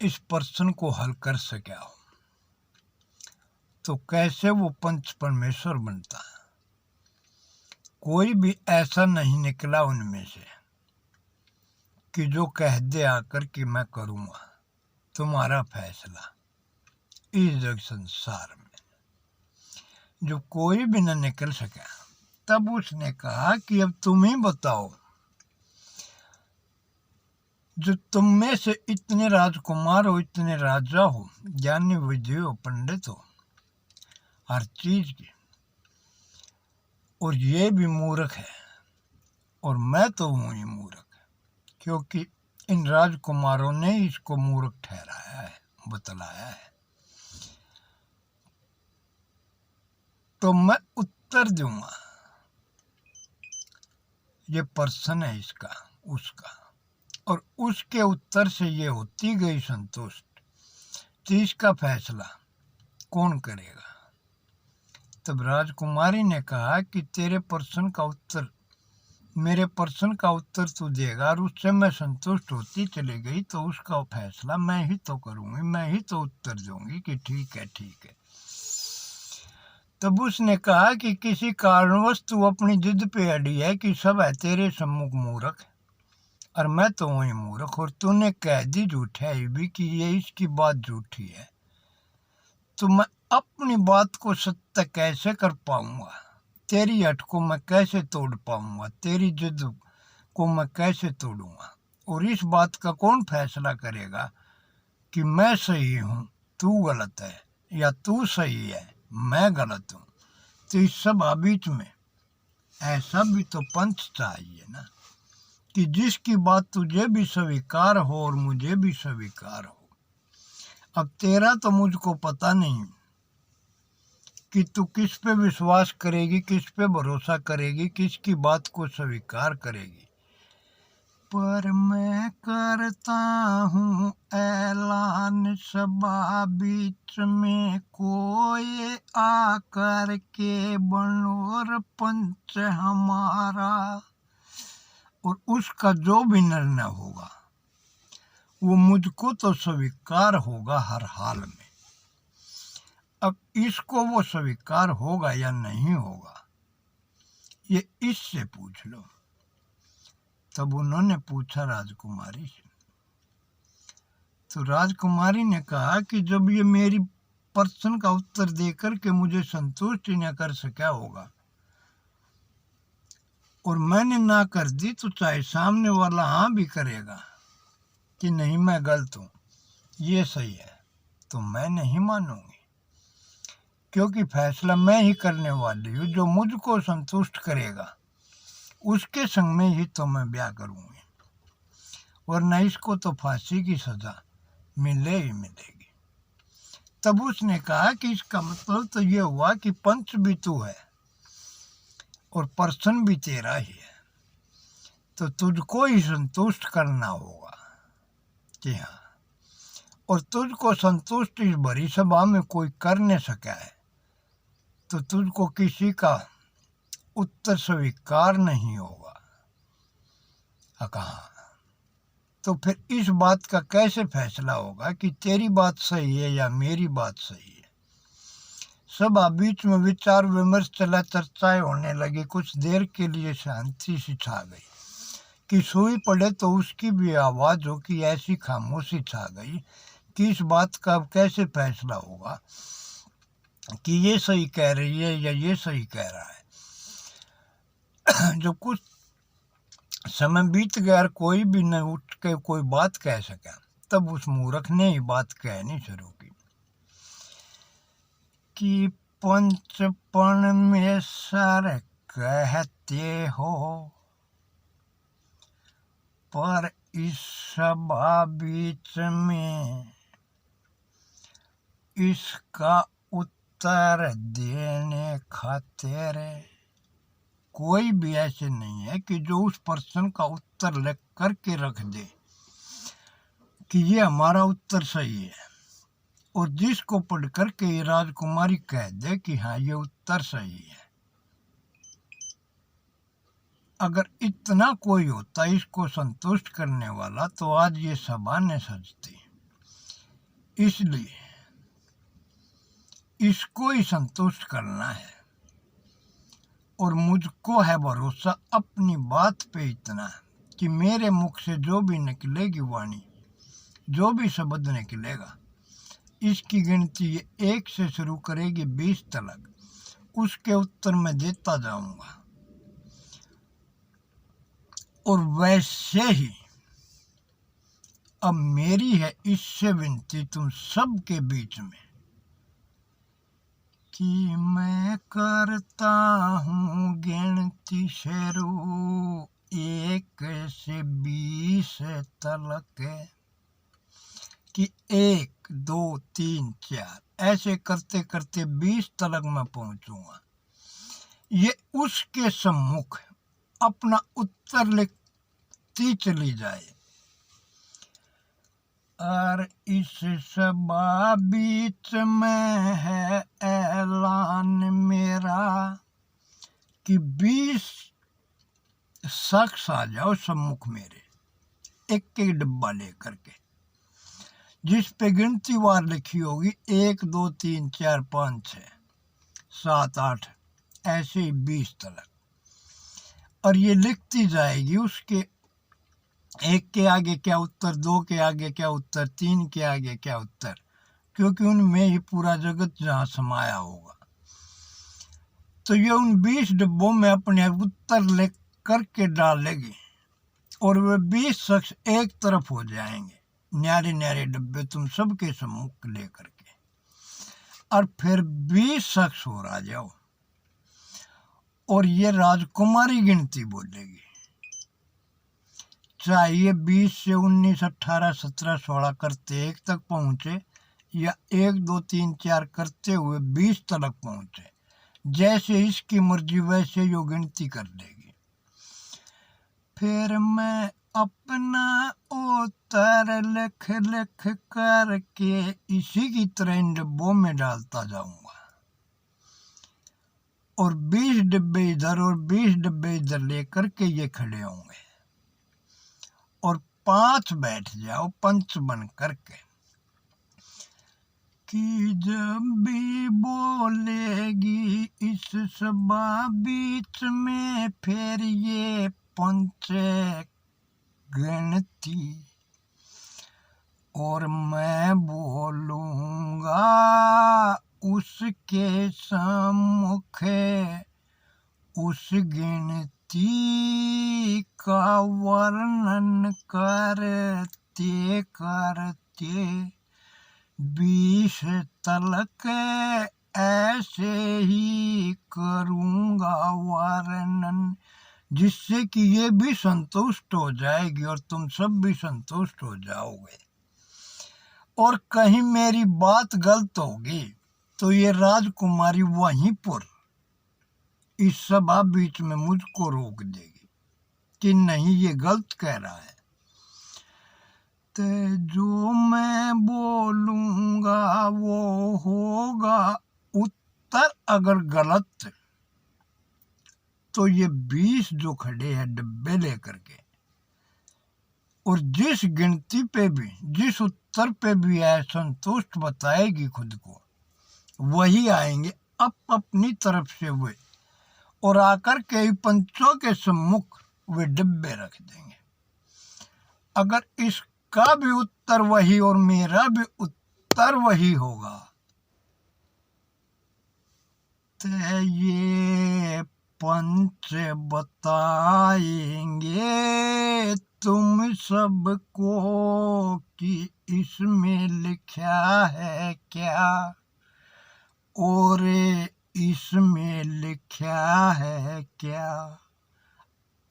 इस प्रश्न को हल कर सके हो, तो कैसे वो पंच परमेश्वर बनता है। कोई भी ऐसा नहीं निकला उनमें से कि जो कह दे आकर कि मैं करूँगा, तुम्हारा फैसला। इस जग संसार में जो कोई भी न निकल सका, तब उसने कहा कि अब तुम ही बताओ, जो तुम में से इतने राजकुमार हो, इतने राजा हो, ज्ञानी विजय हो, पंडित हो हर चीज की, और ये भी मूर्ख है, और मैं तो हूं ही मूर्ख, क्योंकि इन राजकुमारों ने इसको मूर्ख ठहराया है, बतलाया है। तो मैं उत्तर दूंगा, ये प्रश्न है इसका उसका, और उसके उत्तर से ये होती गई संतुष्ट, तो इसका फैसला कौन करेगा। तब राजकुमारी ने कहा कि तेरे प्रश्न का उत्तर, मेरे प्रश्न का उत्तर तू देगा, और उससे मैं संतुष्ट होती चली गई, तो उसका फैसला मैं ही तो करूंगी, मैं ही तो उत्तर दूंगी कि ठीक है ठीक है। तब उसने कहा कि किसी कारणवश तू अपनी जिद पे अड़ी है कि सब है तेरे सम्मुख मूर्ख, और मैं तो वही मूर्ख, और तूने कह दी झूठाई भी कि ये इसकी बात झूठी है, तो मैं अपनी बात को सत्य कैसे कर पाऊंगा, तेरी हट को मैं कैसे तोड़ पाऊंगा, तेरी जिद को मैं कैसे तोड़ूंगा। और इस बात का कौन फैसला करेगा कि मैं सही हूँ, तू गलत है, या तू सही है, मैं गलत हूँ। तो इस सब बीच में ऐसा भी तो पंच चाहिए ना, कि जिसकी बात तुझे भी स्वीकार हो और मुझे भी स्वीकार हो। अब तेरा तो मुझको पता नहीं कि तू किस पे विश्वास करेगी, किस पे भरोसा करेगी, किसकी बात को स्वीकार करेगी, पर मैं करता हूँ ऐलान सभा बीच में, कोई आकर के बनोर पंच हमारा, और उसका जो भी निर्णय होगा वो मुझको तो स्वीकार होगा हर हाल में। अब इसको वो स्वीकार होगा या नहीं होगा, ये इससे पूछ लो। तब उन्होंने पूछा राजकुमारी से, तो राजकुमारी ने कहा कि जब ये मेरी प्रश्न का उत्तर देकर के मुझे संतुष्ट ही न कर सका होगा, और मैंने ना कर दी, तो चाहे सामने वाला हाँ भी करेगा कि नहीं मैं गलत हूँ, ये सही है, तो मैं नहीं मानूंगी, क्योंकि फैसला मैं ही करने वाली हूँ। जो मुझको संतुष्ट करेगा उसके संग में ही तो मैं ब्याह करूंगी, वरना इसको तो फांसी की सजा मिले ही मिलेगी। तब उसने कहा कि इसका मतलब तो ये हुआ कि पंच भी तू है और प्रश्न भी तेरा ही है, तो तुझको ही संतुष्ट करना होगा। जी हाँ, और तुझको संतुष्ट इस बड़ी सभा में कोई कर नहीं सका है, तो तुझको किसी का उत्तर स्वीकार नहीं होगा। कहा तो फिर इस बात का कैसे फैसला होगा कि तेरी बात सही है या मेरी बात सही है। सब बीच में विचार विमर्श चला, चर्चाएं होने लगी। कुछ देर के लिए शांति सी छा गई कि सुई पड़े तो उसकी भी आवाज हो, कि ऐसी खामोशी छा गई कि इस बात का अब कैसे फैसला होगा कि ये सही कह रही है या ये सही कह रहा है। जब कुछ समय बीत गया और कोई भी न उठ के कोई बात कह सका, तब उस मूर्ख ने ही बात कहनी शुरू की कि पंचपण में सर कहते हो, पर इस सभा बीच में इसका उत्तर देने खातिर कोई भी ऐसे नहीं है कि जो उस प्रश्न का उत्तर लिख करके रख दे कि ये हमारा उत्तर सही है और जिसको पढ़ करके ये राजकुमारी कह दे कि हाँ ये उत्तर सही है, अगर इतना कोई होता इसको संतुष्ट करने वाला तो आज ये सभा न सजती। इसलिए इसको ही संतुष्ट करना है, और मुझको है भरोसा अपनी बात पे इतना कि मेरे मुख से जो भी निकलेगी वाणी, जो भी शब्द निकलेगा, इसकी गिनती ये 1 से शुरू करेगी 20 तक, उसके उत्तर मैं देता जाऊंगा। और वैसे ही अब मेरी है इससे विनती तुम सबके बीच में कि मैं करता हूँ गिनती शुरू 1 से 20 तक, कि 1 2 3 4 ऐसे करते करते 20 तक मैं पहुंचूंगा। ये उसके सम्मुख अपना उत्तर लिखती चली जाए। और इस सभा बीच में है ऐलान मेरा कि 20 शख्स आ जाओ सम्मुख मेरे, एक एक डब्बा लेकर के, जिस पे गिनती वार लिखी होगी 1 2 3 4 5 6 7 8 ऐसे ही 20 तक, और ये लिखती जाएगी उसके 1 के आगे क्या उत्तर, 2 के आगे क्या उत्तर, 3 के आगे क्या उत्तर, क्योंकि उनमें ही पूरा जगत जहाँ समाया होगा। तो ये उन 20 डब्बों में अपने उत्तर लिख करके डालेगी, और वे 20 शख्स एक तरफ हो जाएंगे, न्यारे न्यारे डब्बे तुम सबके सम्मुख लेकर के, और फिर 20 शख्स और आ जाओ, और ये राजकुमारी गिनती बोलेगी, चाहे 20 से 19 18 17 16 करते 1 तक पहुंचे, या 1 2 3 4 करते हुए 20 तक पहुंचे, जैसे इसकी मर्जी वैसे यो गिनती कर देगी। फिर मैं अपना उत्तर लिख लिख करके इसी की तरह इन डब्बों में डालता जाऊंगा, और 20 डब्बे इधर और 20 डब्बे इधर लेकर के ये खड़े होंगे, और 5 बैठ जाओ पंच बन करके कि जब भी बोलेगी इस सभा बीच में फिर ये पंच गिनती, और मैं बोलूंगा उसके सम्मुख उस गिनती का वर्णन करते करते 20 तक ऐसे ही करूंगा वर्णन, जिससे कि ये भी संतुष्ट हो जाएगी और तुम सब भी संतुष्ट हो जाओगे। और कहीं मेरी बात गलत होगी तो ये राजकुमारी वहीं पर इस सभा बीच में मुझको रोक देगी कि नहीं ये गलत कह रहा है। तो जो मैं बोलूंगा वो होगा उत्तर, अगर गलत तो ये 20 जो खड़े हैं डब्बे लेकर के, और जिस गिनती पे भी जिस उत्तर पे भी है संतुष्ट बताएगी खुद को, वही आएंगे अपनी तरफ से वे, और आकर के पंचों के सम्मुख वे डब्बे रख देंगे। अगर इसका भी उत्तर वही और मेरा भी उत्तर वही होगा तो ये पंच बताएंगे तुम सबको कि इसमें लिखा है क्या, और इसमें लिखा है क्या।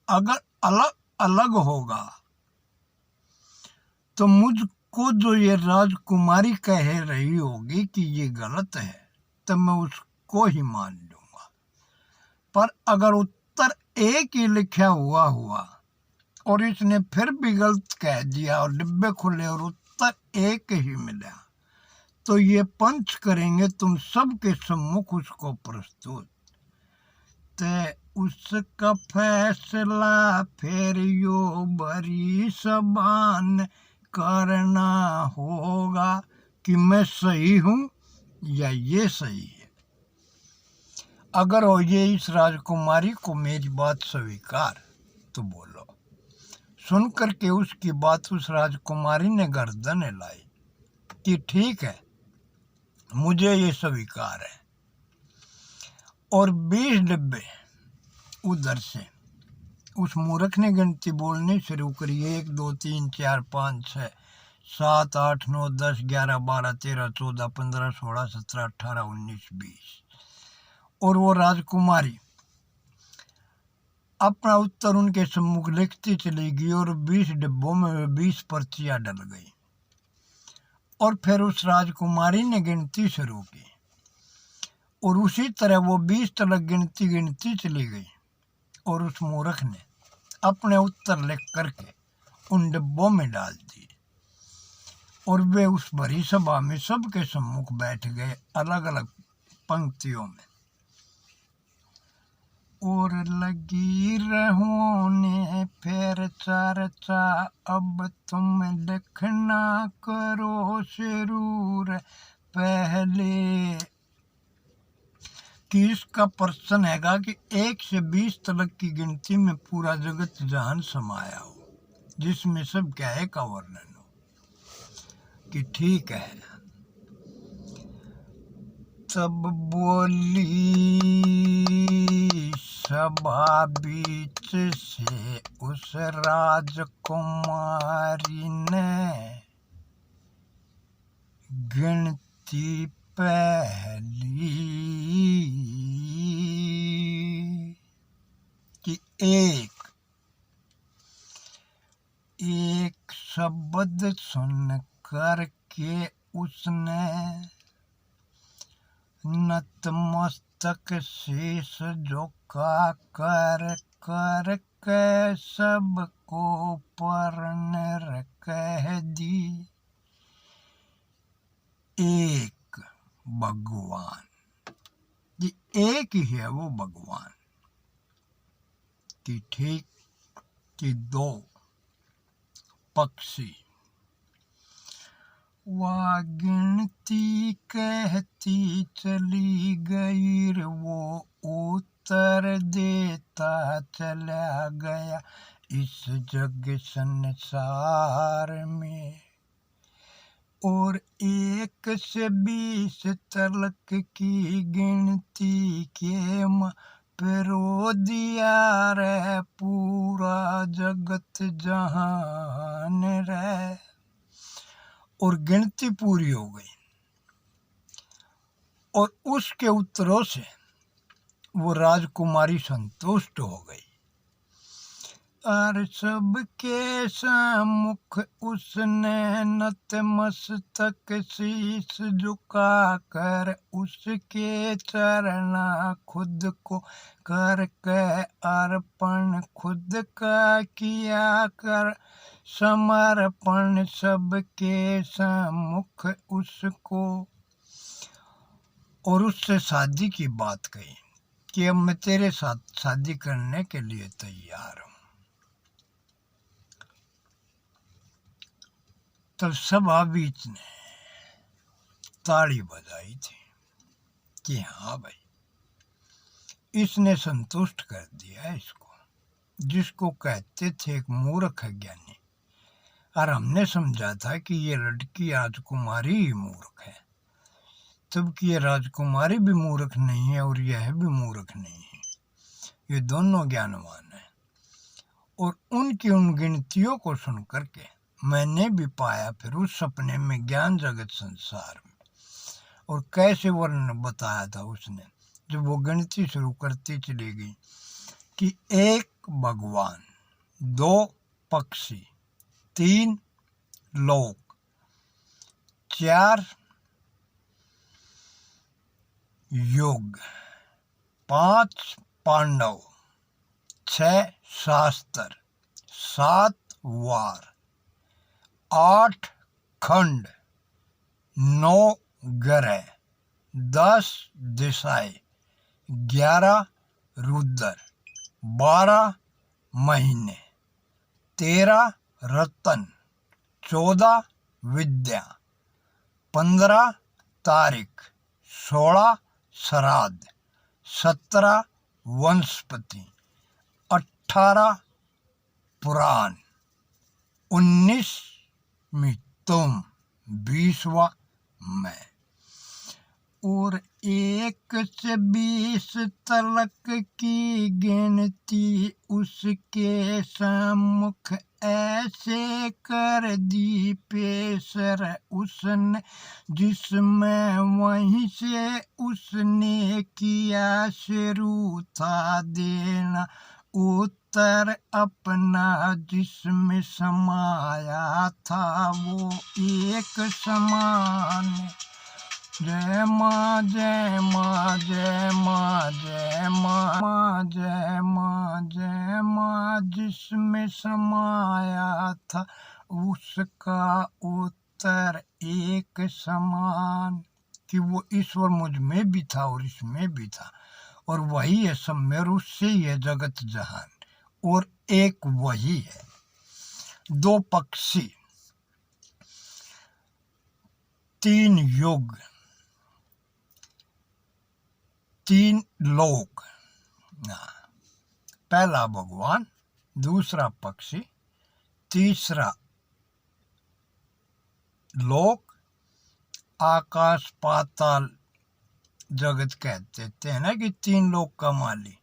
अगर अलग अलग होगा तो मुझको जो ये राजकुमारी कह रही होगी कि ये गलत है तो मैं उसको ही मान लूंगा, पर अगर उत्तर एक ही लिखा हुआ और इसने फिर भी गलत कह दिया और डिब्बे खुले और उत्तर एक ही मिला तो ये पंच करेंगे तुम सबके सम्मुख उसको प्रस्तुत। ते उसका फैसला फिर यो बड़ी सबान करना होगा कि मैं सही हूँ या ये सही है। अगर हो ये इस राजकुमारी को मेरी बात स्वीकार तो बोलो। सुन करके उसकी बात उस राजकुमारी ने गर्दन हिलाई कि ठीक है, मुझे ये स्वीकार है। और 20 डब्बे उधर से उस मूर्ख ने गिनती बोलनी शुरू करी। 1 2 3 4 5 6 7 8 9 10 11 12 13 14 15 16 17 18 19 20। और वो राजकुमारी अपना उत्तर उनके सम्मुख लिखती चली गई और 20 डिब्बों में 20 पर्चियां डल गई। और फिर उस राजकुमारी ने गिनती शुरू की और उसी तरह वो 20 तक गिनती चली गई। और उस मूर्ख ने अपने उत्तर लिख करके उन डिब्बों में डाल दिए। और वे उस भरी सभा में सबके सम्मुख बैठ गए अलग अलग पंक्तियों में। और लगी रहोने फिर चर्चा, अब तुम लिखना करो जरूर पहले। कि इसका प्रश्न हैगा कि 1 से 20 तक की गिनती में पूरा जगत जहान समाया हो, जिसमें सब क्या है का वर्णन हो। कि ठीक है। तब बोली सभा बीच से उस राजकुमारी ने गिनती पहली कि एक शब्द सुन करके उसने नतमस्तक शीश झुका कर के सबको पर्ण कह दी, एक भगवान। ये एक ही है वो भगवान। कि ठीक कि 2 पक्षी। वह गिनती कहती चली गई, वो उत्तर देता चला गया। इस जग संसार में और 1 से 20 तक की गिनती के पिरो दिया रे पूरा जगत जहान रे। और गिनती पूरी हो गई और उसके उत्तरों से वो राजकुमारी संतुष्ट हो गई। और सबके सम्मुख उसने नतमस्तक शीश झुका कर उसके चरणा खुद को करके अर्पण खुद का किया कर समर्पण सबके सम्मुख उसको। और उससे शादी की बात कही कि अब मैं तेरे साथ शादी करने के लिए तैयार हूँ। तब सभा बीच ने ताली बजाई थी कि हाँ भाई, इसने संतुष्ट कर दिया इसको, जिसको कहते थे एक मूर्ख ज्ञानी। और हमने समझा था कि ये लड़की राजकुमारी ही मूर्ख है, जबकि ये राजकुमारी भी मूर्ख नहीं है और यह भी मूर्ख नहीं है, ये दोनों ज्ञानवान है। और उनकी उन गिनतियों को सुन करके मैंने भी पाया फिर उस सपने में ज्ञान जगत संसार में। और कैसे वर्णन बताया था उसने, जब वो गिनती शुरू करती चली गई कि 1 भगवान, 2 पक्षी, 3 लोक, 4 युग, 5 पांडव, 6 शास्त्र, 7 वार, 8 खंड, 9 ग्रह, 10 दिशाएं, 11 रुद्र, 12 महीने, 13 रतन, 14 विद्या, 15 तारीख, 16 श्राद्ध, 17 वनस्पति, 18 पुराण, 19 तुम, 20वां मैं। और 1 से 20 तलक की गिनती उसके सम्मुख ऐसे कर दी पेशर उसने, जिसमें वहीं से उसने किया शुरू था देना उत्तर अपना, जिसमें समाया था वो एक समान। जय माँ जय माँ जय माँ जय माँ जय माँ जय माँ, जिसमें समाया था उसका उत्तर एक समान। कि वो ईश्वर मुझ में भी था और इसमें भी था, और वही है सब में, और उससे ही है जगत जहान, और एक वही है। 2 पक्षी, 3 युग, 3 लोक। पहला भगवान, दूसरा पक्षी, तीसरा लोक, आकाश पाताल जगत कहते थे ना कि 3 लोक का माली।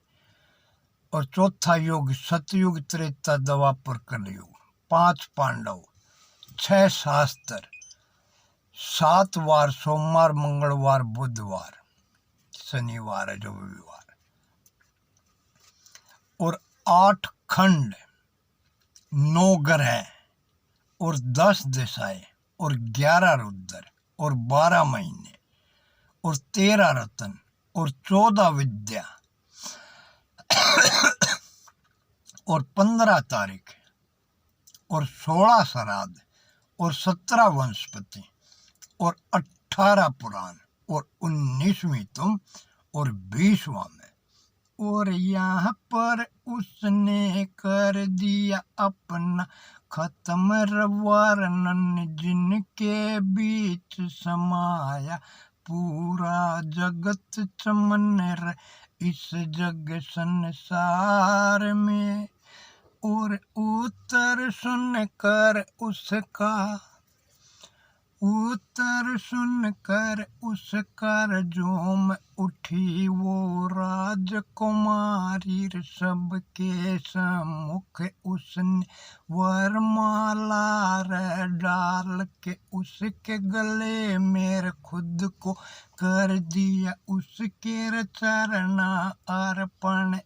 और चौथा युग सतयुग, त्रेता, द्वापर, कलयुग। 5 पांडव, 6 शास्त्र, 7 वार, सोमवार, मंगलवार, बुधवार, शनिवार है जो रविवार, और 8 खंड, 9 ग्रह, और 10 दिशाएं, और 11 रुद्र, और 12 महीने, और 13 रतन, और 14 विद्या, और 15 तारीख, और 16 श्राद्ध, और 17 वनस्पति, और 18 पुराण, और 19वीं तुम, और 20वां मैं। और यहाँ पर उसने कर दिया अपना खत्म वर्णन, जिनके बीच समाया पूरा जगत चमन इस जग संसार में। और उत्तर सुनकर उसका, उत्तर सुनकर उसका झूम उठी वो राजकुमारी, सबके सम्मुख उसने वरमाला डाल के उसके गले में खुद को कर दिया उसके चरणा अर्पण।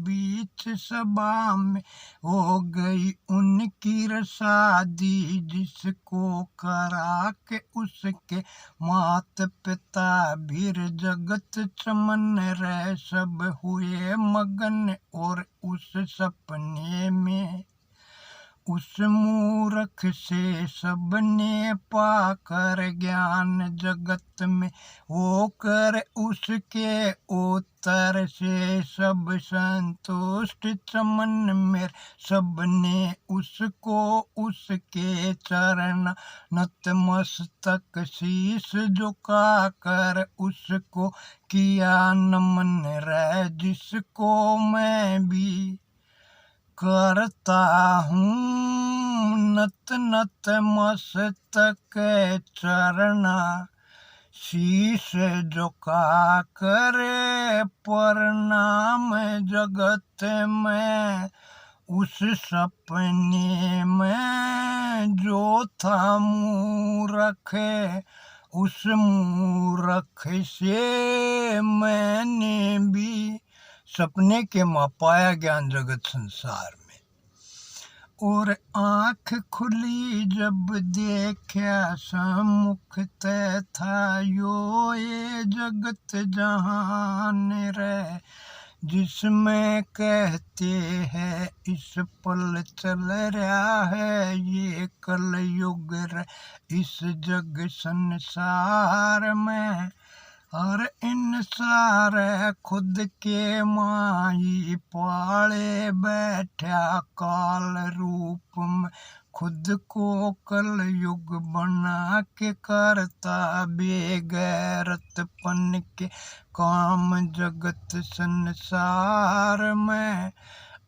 बीच सभा में हो गई उनकी शादी, जिसको करा के उसके मात पिता भीर जगत चमन रह सब हुए मगन। और उस सपने में उस मूर्ख से सबने पाकर ज्ञान जगत में होकर उसके उत्तर से सब संतुष्ट चमन में सबने उसको उसके चरण नतमस्तक शीश झुका कर उसको किया नमन रह, जिसको मैं भी करता हूँ नत नत मस्तक चरना। शीश झुका करे प्रणाम जगत में उस सपने में जो था मूर्ख, उस मूर्ख से मैंने भी सपने के माँ पाया ज्ञान जगत संसार में। और आँख खुली जब देखा सम्मुख था यो ये जगत जहान रे, जिसमें कहते हैं इस पल चल रहा है ये कल युग इस जग संसार में। और इन सारे खुद के माही पाले बैठा काल रूप में खुद को कल युग बना के करता बेगैरतपन के काम जगत संसार में।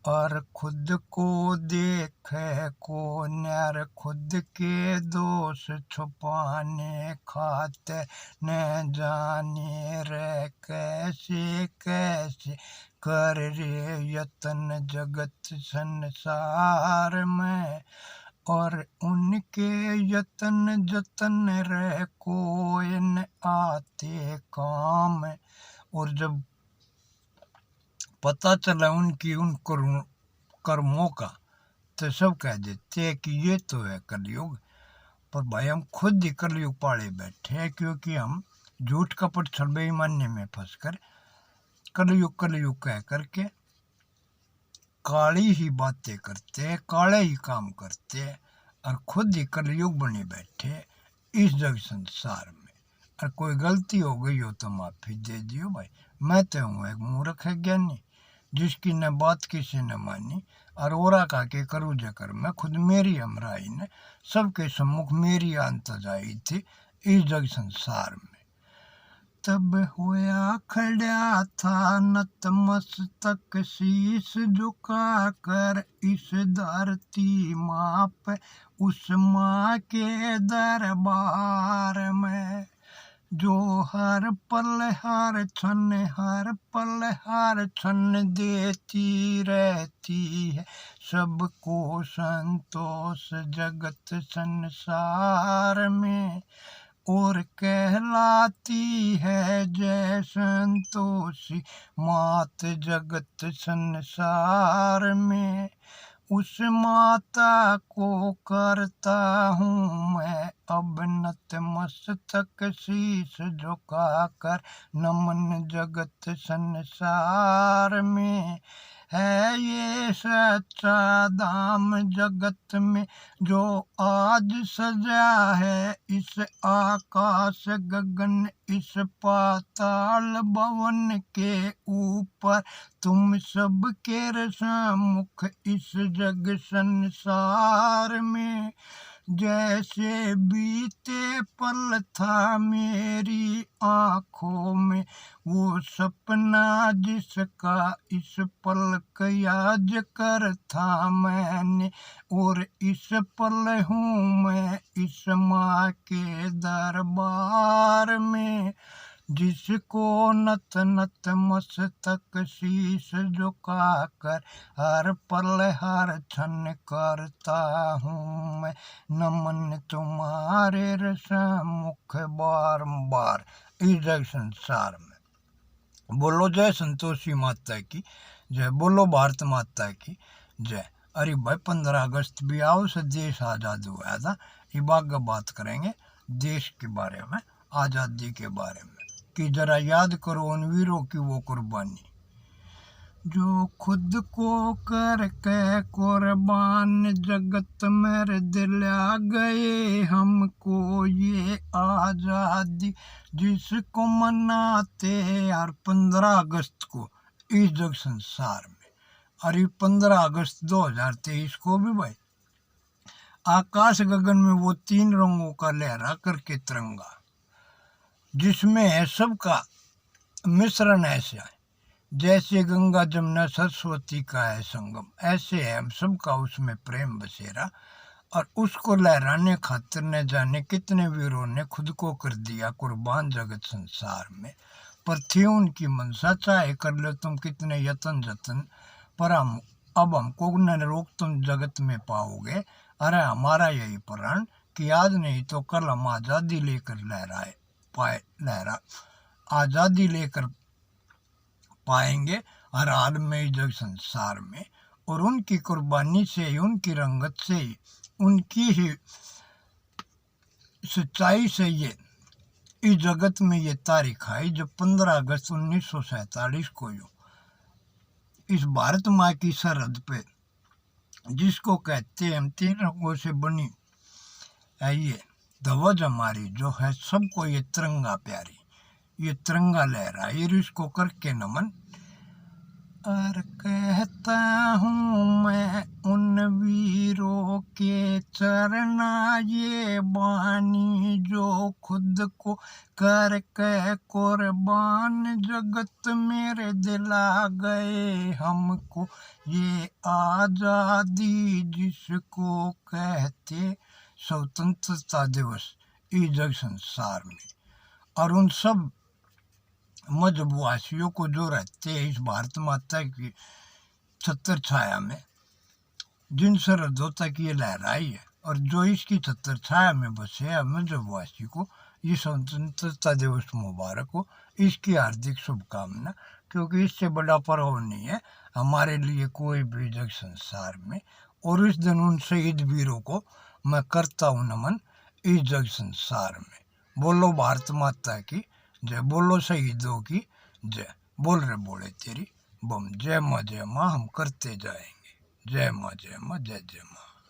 और खुद को देखे को न्यार खुद के दोष छुपाने खाते न जाने रे कैसे कैसे कर रे यतन जगत संसार में। और उनके यतन जतन रे कोई न आते काम। और जब पता चला उनकी उन कर्मों का तो सब कह देते हैं कि ये तो है कलयुग। पर भाई हम खुद ही कलयुग पाले बैठे हैं, क्योंकि हम झूठ कपट छल बेईमानी में फंसकर कलयुग कलयुग कह करके काली ही बातें करते हैं, काले ही काम करते हैं और खुद ही कलयुग बने बैठे इस जग संसार में। और कोई गलती हो गई हो तो माफी दे दियो भाई। मैं तो हूँ एक मूर्ख है ज्ञानी जिसकी न बात किसी ने मानी। और ओरा का के करू जकर मैं खुद मेरी हमराई ने सबके सम्मुख मेरी अंतजाई थी इस जग संसार में। तब होया खड़ा था नतमस्तक शीश झुका कर इस धरती माँ पे उस माँ के दरबार में। जो हर पल हर क्षण देती रहती है सबको संतोष जगत संसार में। और कहलाती है जय संतोषी मात जगत संसार में। उस माता को करता हूँ मैं अब नतमस्तक शीश झुका कर नमन जगत संसार में। है ये सच्चा धाम जगत में जो आज सजा है इस आकाश गगन इस पाताल भवन के ऊपर तुम सबके सम्मुख इस जग संसार में। जैसे बीते पल था मेरी आँखों में वो सपना जिसका इस पल याद कर था मैंने। और इस पल हूँ मैं इस माँ के दरबार में। जिसको नत नत मस्तक शीश झुका कर हर पल हर क्षण करता हूँ मैं नमन तुम्हारे सम्मुख बारंबार इस जग संसार में। बोलो जय संतोषी माता की जय, बोलो भारत माता की जय। अरे भाई 15 अगस्त भी आओ से देश आज़ाद हुआ था। ये बात करेंगे देश के बारे में, आज़ादी के बारे में कि जरा याद करो उन वीरों की वो कुर्बानी जो खुद को करके कुर्बान जगत में दिला गए हमको ये आज़ादी जिसको मनाते यार 15 अगस्त को इस जग संसार में। और ये 15 अगस्त 2023 को भी भाई आकाश गगन में वो 3 रंगों का लहरा करके तिरंगा जिसमें है सबका मिश्रण ऐसे है जैसे गंगा जमुना सरस्वती का है संगम, ऐसे है हम सबका उसमें प्रेम बसेरा। और उसको लहराने खातिर न जाने कितने वीरों ने खुद को कर दिया कुर्बान जगत संसार में। पर थी उनकी मनसा चाहे कर लो तुम कितने यतन जतन, पर हम अब हमको न रोक तुम जगत में पाओगे। अरे हमारा यही प्राण कि आज नहीं तो कल हम आज़ादी लेकर लहरा आज़ादी लेकर पाएंगे हर हाल में जग संसार में। और उनकी कुर्बानी से उनकी रंगत से उनकी ही सच्चाई से ये इस जगत में ये तारीख आई जब 15 अगस्त 1947 को इस भारत माँ की सरहद पे, जिसको कहते हैं हम 3 रंगों से बनी है ये ध्वज हमारी जो है, सबको ये तिरंगा प्यारी, ये तिरंगा लहरा, ये इसको करके नमन। और कहता हूँ मैं उन वीरों के चरना, ये बानी जो खुद को कर के कुर्बान, जगत मेरे दिला गए हमको ये आज़ादी, जिसको कहते स्वतंत्रता दिवस इस जग संसार में। और उन सब मजहबवासियों को जो रहते हैं इस भारत माता की छत्र छाया में, जिन सरहदों तक ये लहराई है, और जो इसकी छत्र छाया में बसे हैं मजहबवासी को ये स्वतंत्रता दिवस मुबारक हो, इसकी हार्दिक शुभकामना। क्योंकि इससे बड़ा पर्व नहीं है हमारे लिए कोई भी जग संसार में। और इस दिन उन शहीद वीरों को मैं करता हूँ नमन इस जग संसार में। बोलो भारत माता की जय, बोलो शहीदों की जय, बोल रे बोले तेरी बम, जय माँ हम करते जाएंगे। जय माँ जय माँ जय जय माँ।